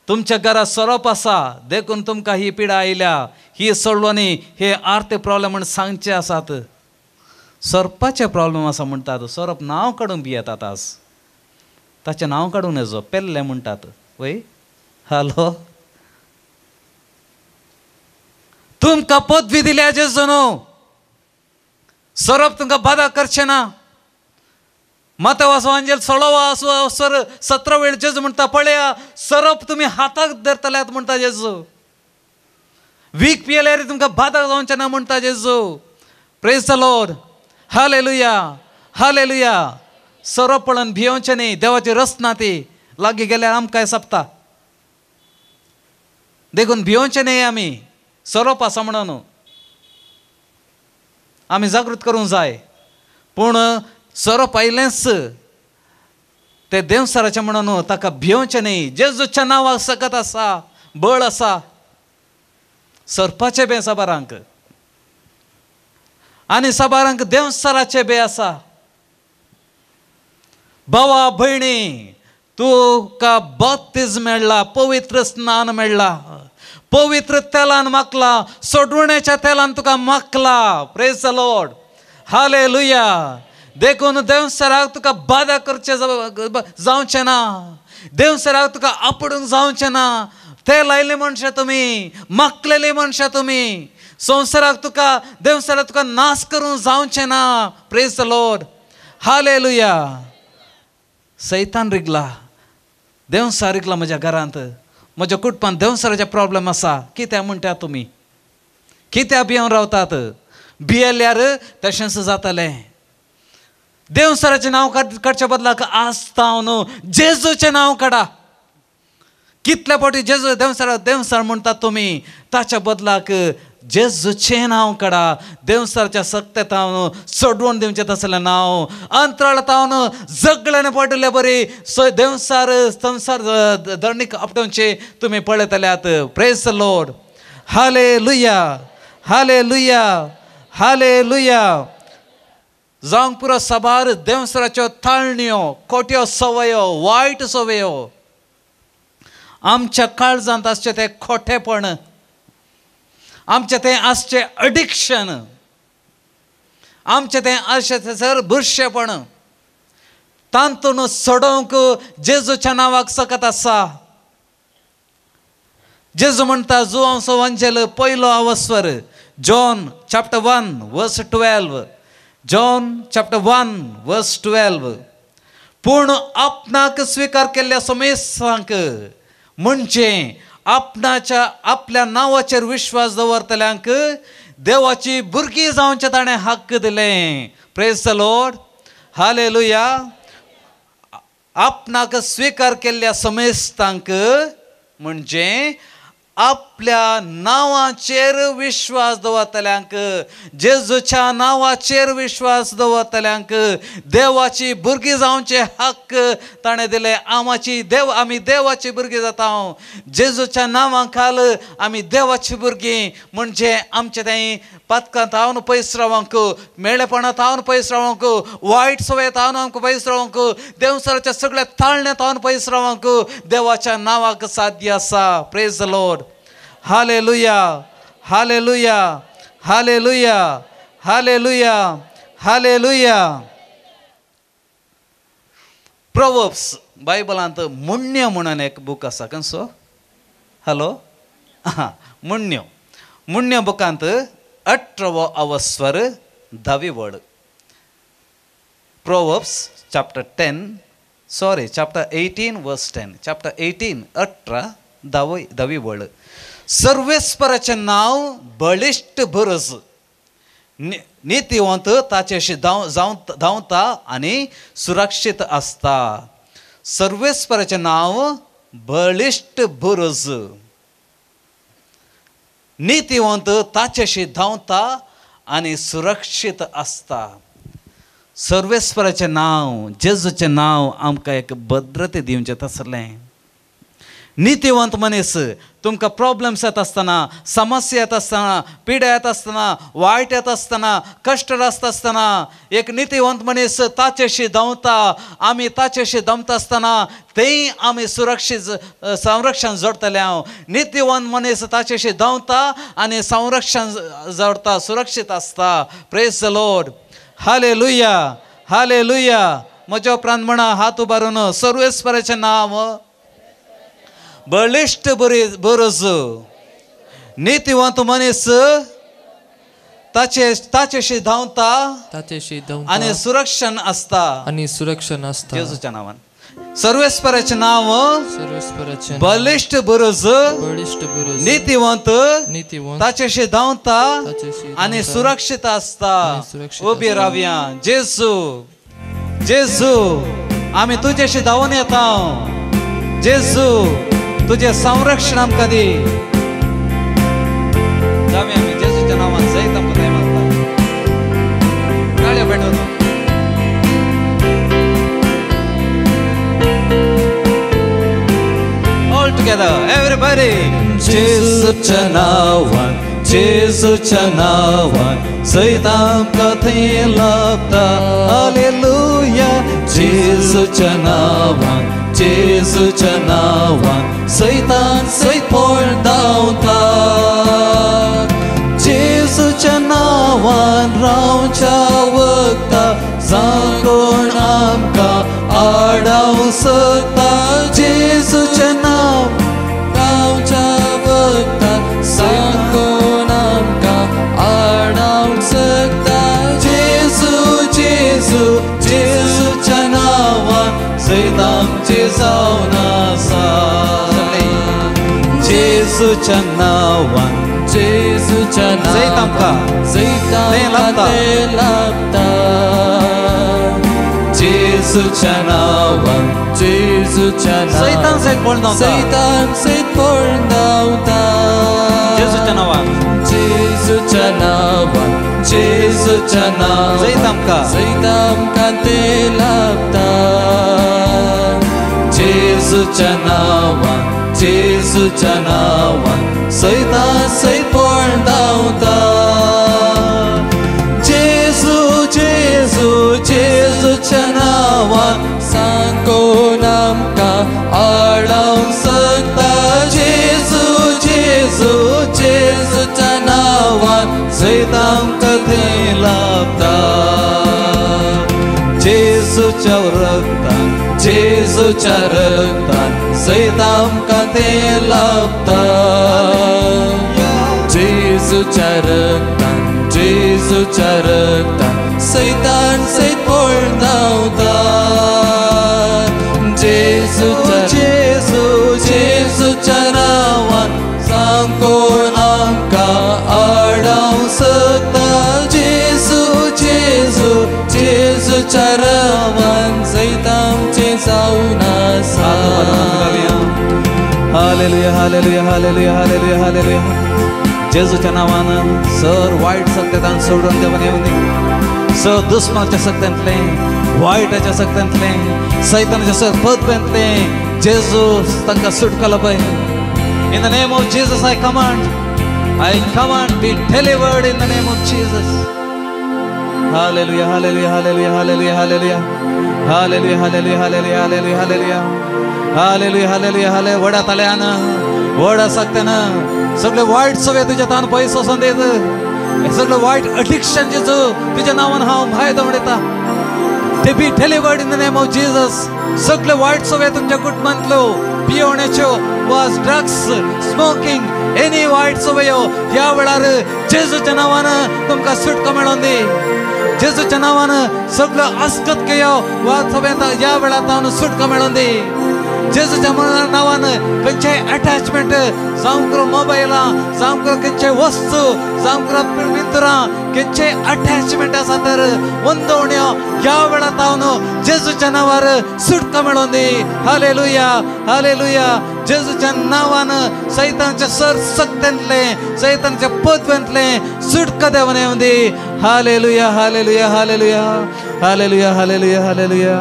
तुमच्या घरात सोरोप आसा देखून तुमकां ही पिडा आयल्या, ही सोडलोनी हे आर्थिक प्रॉब्लेम म्हूण सांगचे आसात. सोरपाचे प्रॉब्लेम आसा म्हणटात. सोरोप नांव काडून भियेतात. आज ताचें नांव काडून येजो पेल्ले म्हणटात. वय हालो, तुमकां पदवी दिल्या जेजून, सोरोप तुमकां बाधा करचें ना. मातेवाचो 17 वेळ जेजू म्हणटा पळया, सोरोप तुमी हाताक धरतल्यात म्हणटा जेजू. वीक पियेल्यार तुमकां बाधा जावचें ना म्हणटा जेजू. Praise the Lord. Hallelujah, hallelujah. सोरोप पळोवन भियोवचें न्ही. देवाची रस ना ती. लागीं गेल्यार आमकां सपता. देखून भियोवचें न्ही. आमी सोरोप आसा म्हणून आमी जागृत करूंक जाय. पूण सोरोप आयलेंच ते देवसराचें म्हणून ताका भियोवचें न्ही. जेजूच्या नांवाक सकत आसा, बळ आसा. सरपाचें बे साबारांक आनी साबारांक देवसराचें बे आसा. भावा भयणी, तुका बत्तीज मेळ्ळा, पवित्र स्नान मेळ्ळा, पवित्र तेलान माखला, सोडवण्याच्या तेलान तुका माखला. Praise the Lord. हालेलुया. देखून देवसराक तुका बाधा करचें जावचें ना. देवसराक तुका आपडूंक जावचें ना. तेल आयले मनशां तुमी, माखलेली मनशां तुमी. संवसाराक तुका देवसराक तुका नाश करूंक जावचें ना. Praise the Lord. हालेलुया. सैतान रिगला, देवसार रिगला म्हज्या घरांत, म्हज्या कुटुंबांत देवसराचे प्रॉब्लेम आसा. कित्याक म्हणटा तुमी? कित्याक भियोन रावतात? भियेल्यार तशेंच जातलें. देवसराचें नांव काडच्या बदलाक आसता न्हू, जेजूचें नांव काडा. कितले फावटी जेजू देवसर म्हणटात तुमी, ताच्या बदलाक जेजूचें नांव काडा. देवसराच्या सक्तेत हांव सोडवून दिवचें तसलें नांव. अंतराळांत हांव जगल्याने पडले बरी देवसार संसार धरणीक आपटोवचे तुमी पळयतल्यात. Praise the Lord. Hallelujah, hallelujah, hallelujah. जावंक पुरो साबार देवसराच्यो ताळण्यो, खोट्यो सवयो, वायट सवयो आमच्या काळजांत आसचें तें खोटेपण, आमचें तें आसचें एडिक्शन, आमचें तें आसचें सर बुरशेपण, तांतून सोडोवंक जेजूच्या नांवाक सकत आसा. जेजू म्हणटा जुआंवचो वांजेल पयलो अवस्वर जॉन चॅप्टर 1 वर्स 12 जॉन चॅप्टर 1 वर्स 12 पूण आपणाक स्वीकार केल्ल्या समेस्तांक म्हणजे आपल्या नांवाचेर विश्वास दवरतल्यांक देवाची भुरगीं जावचे ताणें हक्क दिलें. Praise the Lord. हालेलुया. आपणाक स्वीकार केल्ल्या समेस्तांक म्हणजे आपल्या नांवाचेर विश्वास दवरतल्यांक जेजूच्या नांवाचेर विश्वास दवरतल्यांक देवाची भुरगीं जावचे हक्क ताणें दिले. आमी देवाची भुरगीं जाता. जेजूच्या नांवा खाल आमी देवाची भुरगीं म्हणजे आमचे थंय पातकांत हांवन पयस रावंक मेळेपणांत हांवन पयस रावंक वायट सवयेंत हांवन आमकां पयस रावंक देवसराच्या सगळ्या ताळण्यांत हांवन पयस रावंक देवाच्या नांवाक साध्य आसा. Praise the Lord. Hallelujah. Hallelujah. Hallelujah. Hallelujah. Hallelujah. Proverbs बायबलांत मुण्य म्हणून एक बूक आसा. कसो हॅलो मुण्य बुकांत 18 अवस्वर 10 वड. प्रोवर्ब्स चॅप्टर 18 वर्स 10 चॅप्टर 18 18 10 वड. सर्वेस्पराचें नांव बळिश्ट भरस नितीवंत ताचेशी धांवता आनी सुरक्षीत आसता. सर्वेस्पराचें नांव बळिश्ट भरस नितीवंत ताचेशी धांवता आनी सुरक्षीत आसता. सर्वेस्पराचें नांव जेजूचें नांव आमकां एक भद्रते दिवचें तसलें. नितीवंत मनीस तुमकां प्रॉब्लेम्स येता आसतना समस्या येता आसतना पिड्या येता आसतना वायट येता आसतना कश्ट आसता आसतना एक नितीवंत मनीस ताचेशी धांवता. आमी ताचेशी धांवता आसतना थंय आमी संरक्षण जोडटले. नितीवंत मनीस ताचेशी धांवता आनी संरक्षण जोडटा सुरक्षीत आसता. Praise the Lord. Hallelujah. Hallelujah. म्हज्या उपरांत म्हणा हात उबारून सर्वेस्पराचें नांव बळिश्ट भरस नितीवंत मनीस ताचेशी धांवता आनी सुरक्षण आसता. जेजूच्या नांवान सर्वेस्पराचें नांव बळिश्ट भरस नितीवंत ताचेशी धांवता आनी सुरक्षीत आसता. उबी रावया. जेजू आमी तुजेशी धांवून येता. जेजू तुझे संरक्षण आमकां दी. जावया आमी जेजूच्या नांवान जायत आमकां मागता. ताळयो पेटोवन ऑल टुगेदर एवरीबॉडी. जेजूच्या नांवान सैत आमकां थंय लाभता. हालेलुया. जेजूच्या नांवान सैतान सैत पळ धांवता. जेजूच्या नांवान रावच्या वखदा सांगोण आमकां आडावंक शकता. जेजूच्या नांव रावच्या वखदा सांगोण आमकां आडावंक शकता. जेजूच्या नांवान सैत आमचे जावन आसा. जेजूच्या नांवान सैत आमकां लाभता. जेजूच्या नांवान सैतान सैत पळोवन धांवता. जेजूच्या नांवान सैत आमकां ते लाभता. जेजूच्या नांवान सैतान सैत पळोवन धांवता. जेजूच्या नांवान सांगोन आमकां आडावंक शकता. जेजूच्या नांवान सैत आमकां थंय लाभता. जेजूच्या रगतान सैत आमकां थंय लाभता. जेजूच्या रक्तान जेजूच्या रक्तान सैतान सैत पळतावता जेजूच्या नांवान सांग कोण आमकां आडावंक शकता जेजूच्या नांवान सैतानचे जावन आसा hallelujah hallelujah hallelujah hallelujah hallelujah जेजूच्या नांवान सर वायट सत्तेतान सोडून देवन येवन सर दुस्मानाच्या सत्यांतले वायटाच्या सत्यांतले सैतानाच्या पदव्यांतले जेजू तांकां सुटकलो पळय in the name of Jesus I command be delivered in the name of Jesus. Hallelujah hallelujah hallelujah hallelujah hallelujah hallelujah hallelujah hallelujah hallelujah hallelujah hallelujah hallelujah hallelujah वडा ताल्यान वडा सक्तेन सगळे वायट सवय तुज्या तान पयस वचोन देत सगळे वायट एडिक्शन जेजू तुज्या नांवान हांव भायर दवरता ते be delivered in the name of Jesus सगळे वायट सवय तुमच्या कुटुंबांतल्यो पियोवण्याच्यो वाज ड्रग्स स्मोकिंग एनी वायट सवयो ह्या वेळार जेजूच्या नांवान तुमकां सुटको मेळोवन दी जेजूच्या नांवान सगळ्यो आस्कतकेयो वा सवयेंत ह्या वेळार तावन सुटको मेळोवन दी जेजूच्या नांवान खंयचेय अटॅचमेंट जावं करून मोबायलां जावं करून खंयचेय वस्तू जावं करून भितरां खंयचेय अटॅचमेंट आसा तर वंदवण्यो ह्या वेळार तावन जेजूच्या नांवार सुटको मेळोवन दी हालेलुया हालेलुया जेजूच्या नांवान सैतानाच्या सर सक्त्यांतले सैतानाच्या पदव्यांतले सुटको देवन येवन दी hallelujah hallelujah hallelujah hallelujah hallelujah hallelujah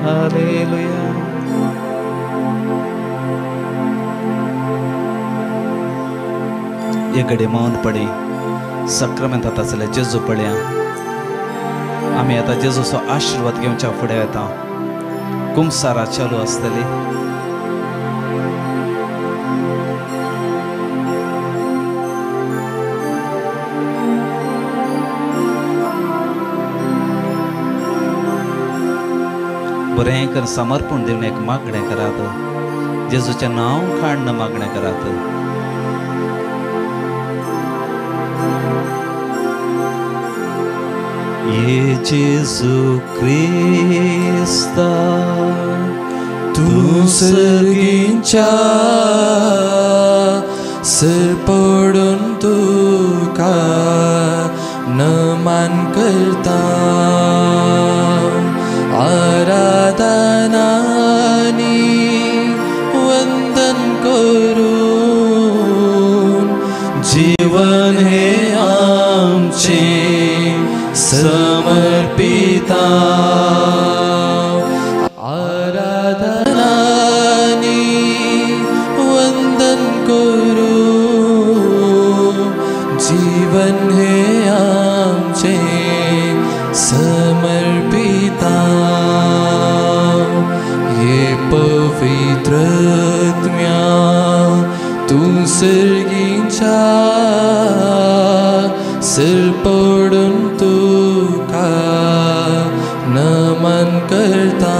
hallelujah एकडे मौन पडी सक्रमेंत आतासले जेजू पळया आमी आतां जेजूचो आशिर्वाद घेवच्या फुडें येता कुमसारा चालू आसतली बरें कर समर्पण दिवन एक मागणें करात जेजूचें नांव काडन मागणें करात ये जेजू क्रिस्ता तू सर्गींच्या सर पडून तुका नमन करता आराधनानी वंदन करून जीवन हे आमचे समर्पिता आराधनानी वंदन करून जीवन हे आमचे समर्पिता ये पवित्रत्म्या तू सर्गींच्या सिर पडून तुका नमन करता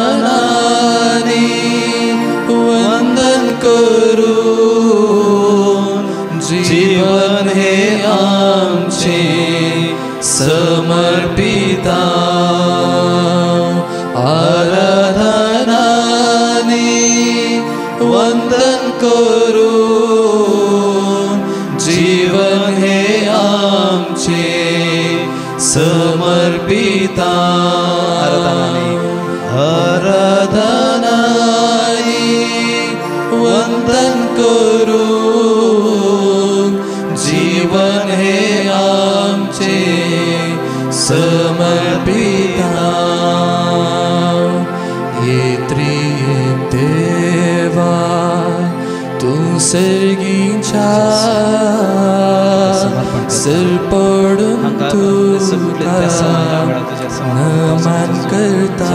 आराधनानी वंदन करून जीवन हे आमचे समर्पिता आराधनानी वंदन करून जीवन हे आमचे समर्पिता आराधनानी वंदन करून जीवन हे आमचे समर्पिता ये त्रिएक देवा तू सर्गींच्या सिर पडून तुका नमन करता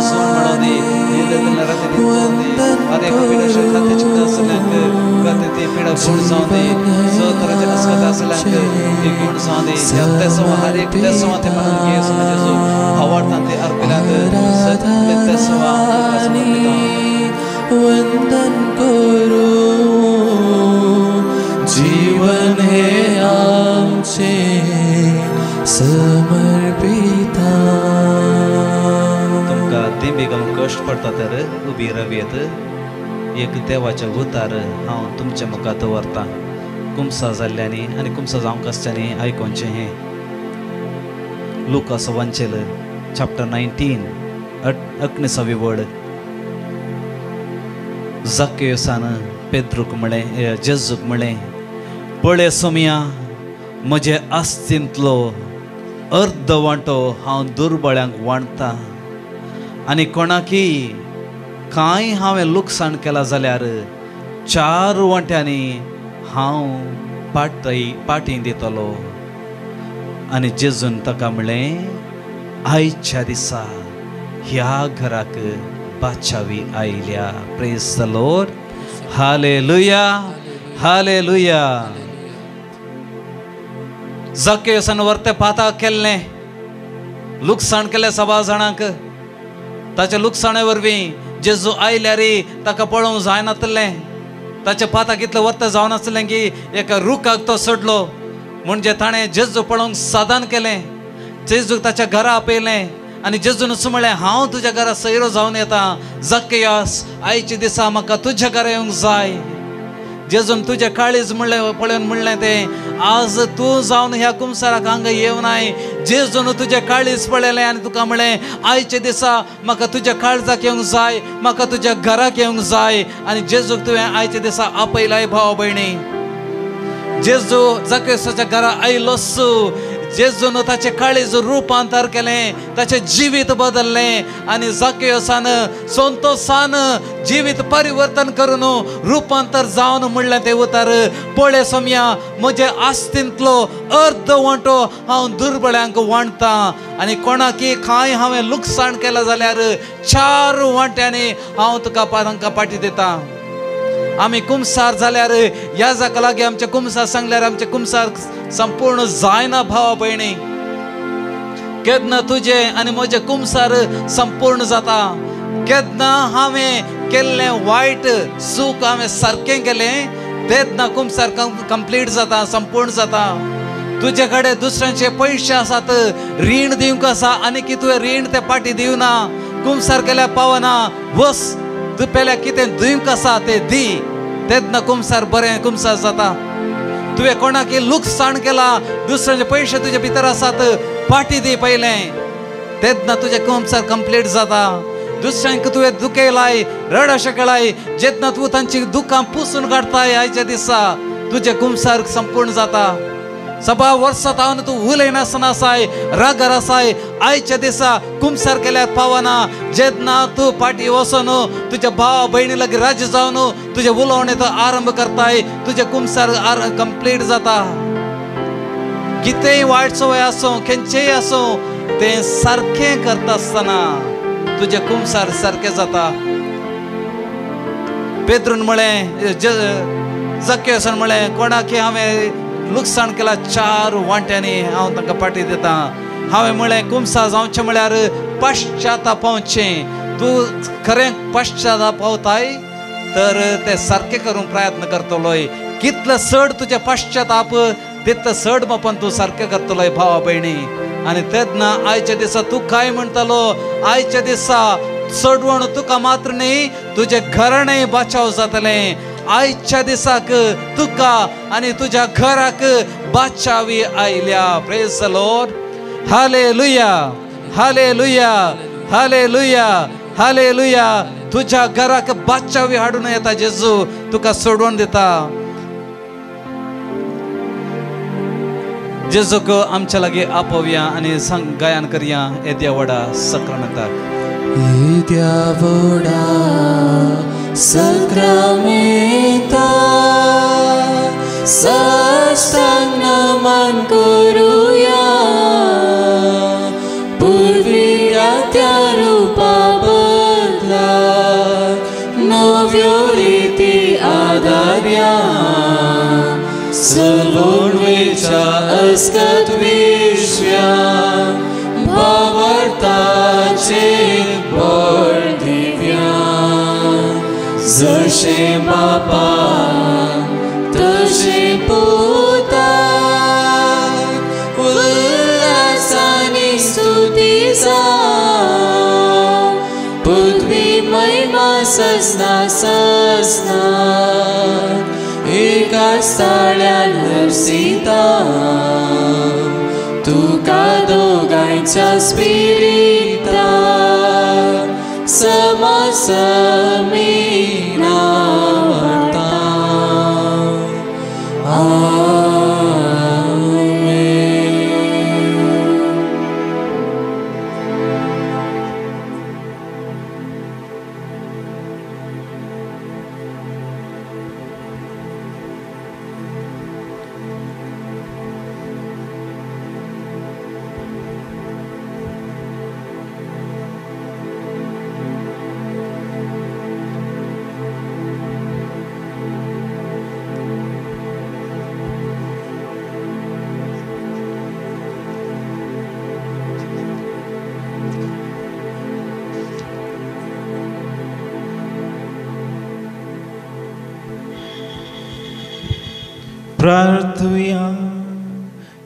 आराधनानी वंदन करू जीवन हे आमचे समर्पिता तुमका दिंबिगम कष्ट पडता तर उभी रवेत एक देवाच्या उतार हांव तुमच्या मुखात व्हरता कुमसा जाल्ल्यानी आनी कुमसा जावंक आसच्यानी आयकोनचें हें लुकास वांचेल चॅप्टर 19 19वी वड जक्केयुसान पेद्रूक म्हळें जेजूक म्हळें पळय सोमया म्हजे आस्तींतलो अर्द वांटो हांव दुर्बळ्यांक वांटता आनी कोणाकी कांय हांवें लुकसाण केला जाल्यार 4 वांट्यांनी हांव पाटी दितलो आनी जेजून ताका म्हळें आयच्या दिसा ह्या घराक बाचावी आयल्या praise the Lord hallelujah hallelujah जक्केयुसान वर्ते पाता केल्लें लुकसाण केलें 6 जाणांक ताच्या लुकसाणे वरवीं जेजू आयल्यार ताका पळोवंक जायनासलें ताचे पाता कितलें वर्त जावनासलें की एका रुखाक तो सोडलो म्हणजे ताणें जेजू पळोवंक साधन केलें जेजूक ताच्या घरा आपयलें आनी जेजून असो म्हळें हांव तुज्या घरा सैरो जावन येता जक्केयुस आयच्या दिसा म्हाका तुज्या घरा येवंक जाय जेजून तुजें काळीज म्हणलें पळोवन म्हणलें तें आज तूं जावन ह्या कुमसाराक हांगा येवनाय जेजून तुजें काळीज पळयलें आनी तुका म्हळें आयच्या दिसा म्हाका तुज्या काळजाक येवंक जाय म्हाका तुज्या घराक येवंक जाय आनी जेजूक तुवें आयच्या दिसा आपयलाय भाव भयणी जेजू जक्केयुसाच्या घरा आयलोस जेजून ताचे काळीज रुपांतर केलें ताचें जिवीत बदललें आनी जक्केयुसान संतोषान जिवीत परिवर्तन करून रुपांतर जावन म्हणलें तें उतर पळय सोमया म्हजे आस्तींतलो अर्द वांटो हांव दुर्बळ्यांक वांटता आनी कोणाकी कांय हांवें लुकसाण केलां जाल्यार 4 वांट्यांनी हांव तुका तांकां पाटी दितां आमी कुमसार जाल्यार ह्या जाका लागीं आमचे कुमसार सांगल्यार आमचे कुमसार संपूर्ण जायना भावा भयणी केन्ना तुजे आनी म्हजे कुमसार संपूर्ण जाता केन्ना हांवें केल्लें वायट सूख हांवें सारकें केलें तेन्ना कुमसार कंप्लीट जाता संपूर्ण जाता तुजे कडेन दुसऱ्यांचे पयशे आसात रीण दिवंक आसा आनी की तुवें रीण ते पाटी दिवना कुमसार केल्यार पावना वस तूं पयल्या कितें दिवंक आसा तें दी तेन्ना कुमसार बरें कुमसार जाता तुवें कोणाक लुकसाण केला दुसऱ्यांचे पयशे तुजे भितर आसात पाटी दी पयलें तेन्ना तुजें कुमसार कंप्लीट जाता दुसऱ्यांक तुवें दुखयलाय रडशें केलाय जेन्ना तूं तांची दुखां पुसून काडताय आयच्या दिसा तुजें कुमसार संपूर्ण जाता 6 वर्सां जावन तूं उलयनासतना आसाय रागार आसाय आयच्या दिसा कुमसार केल्यार पावना जेन्ना तूं पाटी वचून तुज्या भावा भयणी लागीं राजी जावन तुजें उलोवणें आरंभ करताय तुजें कुमसार कंप्लीट जाता कितेंय वायट संवय आसूं खंयचेय आसूं तें सारकें करता आसतना तुजें कुमसार सारकें जाता पेद्रून म्हळें जक्केयुसान म्हळें कोणाक हांवें लुकसाण केला 4 वांट्यांनी हांव तांकां पाटी दिता हांवें म्हळें कुमसा जावचें म्हळ्यार पश्चातापावचें तूं खरें पश्चातापावताय तर तें सारकें करूंक प्रयत्न करतलोय कितलो चड तुजें पश्चाताप तितलो चड मोपन तूं सारकें करतलोय भावा भयणी आनी तेन्ना आयच्या दिसा तूं काय म्हणटलो आयच्या दिसा चडवण तुका मात्र न्ही तुजें घराणें बचाव जातलें आयच्या दिसाक तुका आनी तुज्या घराक बाचावी आयल्या praise the Lord hallelujah hallelujah hallelujah hallelujah तुज्या घराक बाचावी हाडून येता जेजू तुका सोडवून दिता जेजूक आमच्या लागीं आपोवया आनी गायन करया येद्या व्हडा सक्रमेंताक येद्या व्हडा सक्रमेंता साष्टांग नमन करूया पूर्वी त्या रूपा बदला नव्यो सलोणवेच्या अस्कत विश्व्या भावार्थाचे बळ दिव्या जशे बापा तशे पुता उल्हासाने स्तुती जाव पृथ्वी महिमा ससना ससना एकाच ताळ्यान हरसिता तुका दोगांच्या स्पिरिता समसमीना वार्ता प्रार्थूया.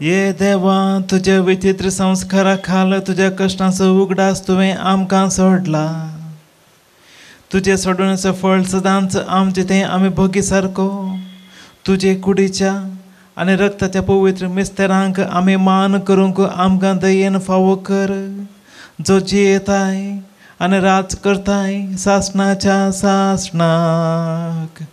ये देवा तुझ्या विचित्र संस्कारा खाल तुझ्या कष्टांचो उगडास तुवें आमकां सोडला. तुझे सोडूनचं फळ सदांच आमचे तें आमी भोगी सारको तुजे कुडीच्या आनी रक्ताच्या पवित्र मिस्तेरांक आमी मान करूंक आमकां दयेन फावो कर, जो जियेताय आनी राज करताय सासणाच्या सासणाक.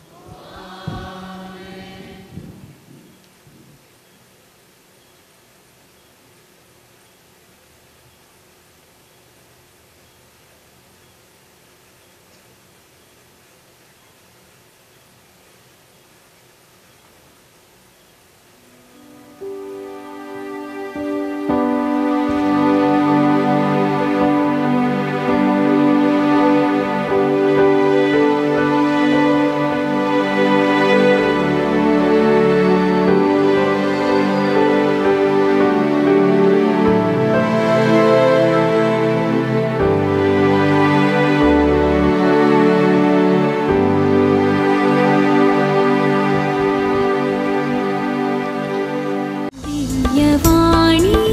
दिव्यवाणी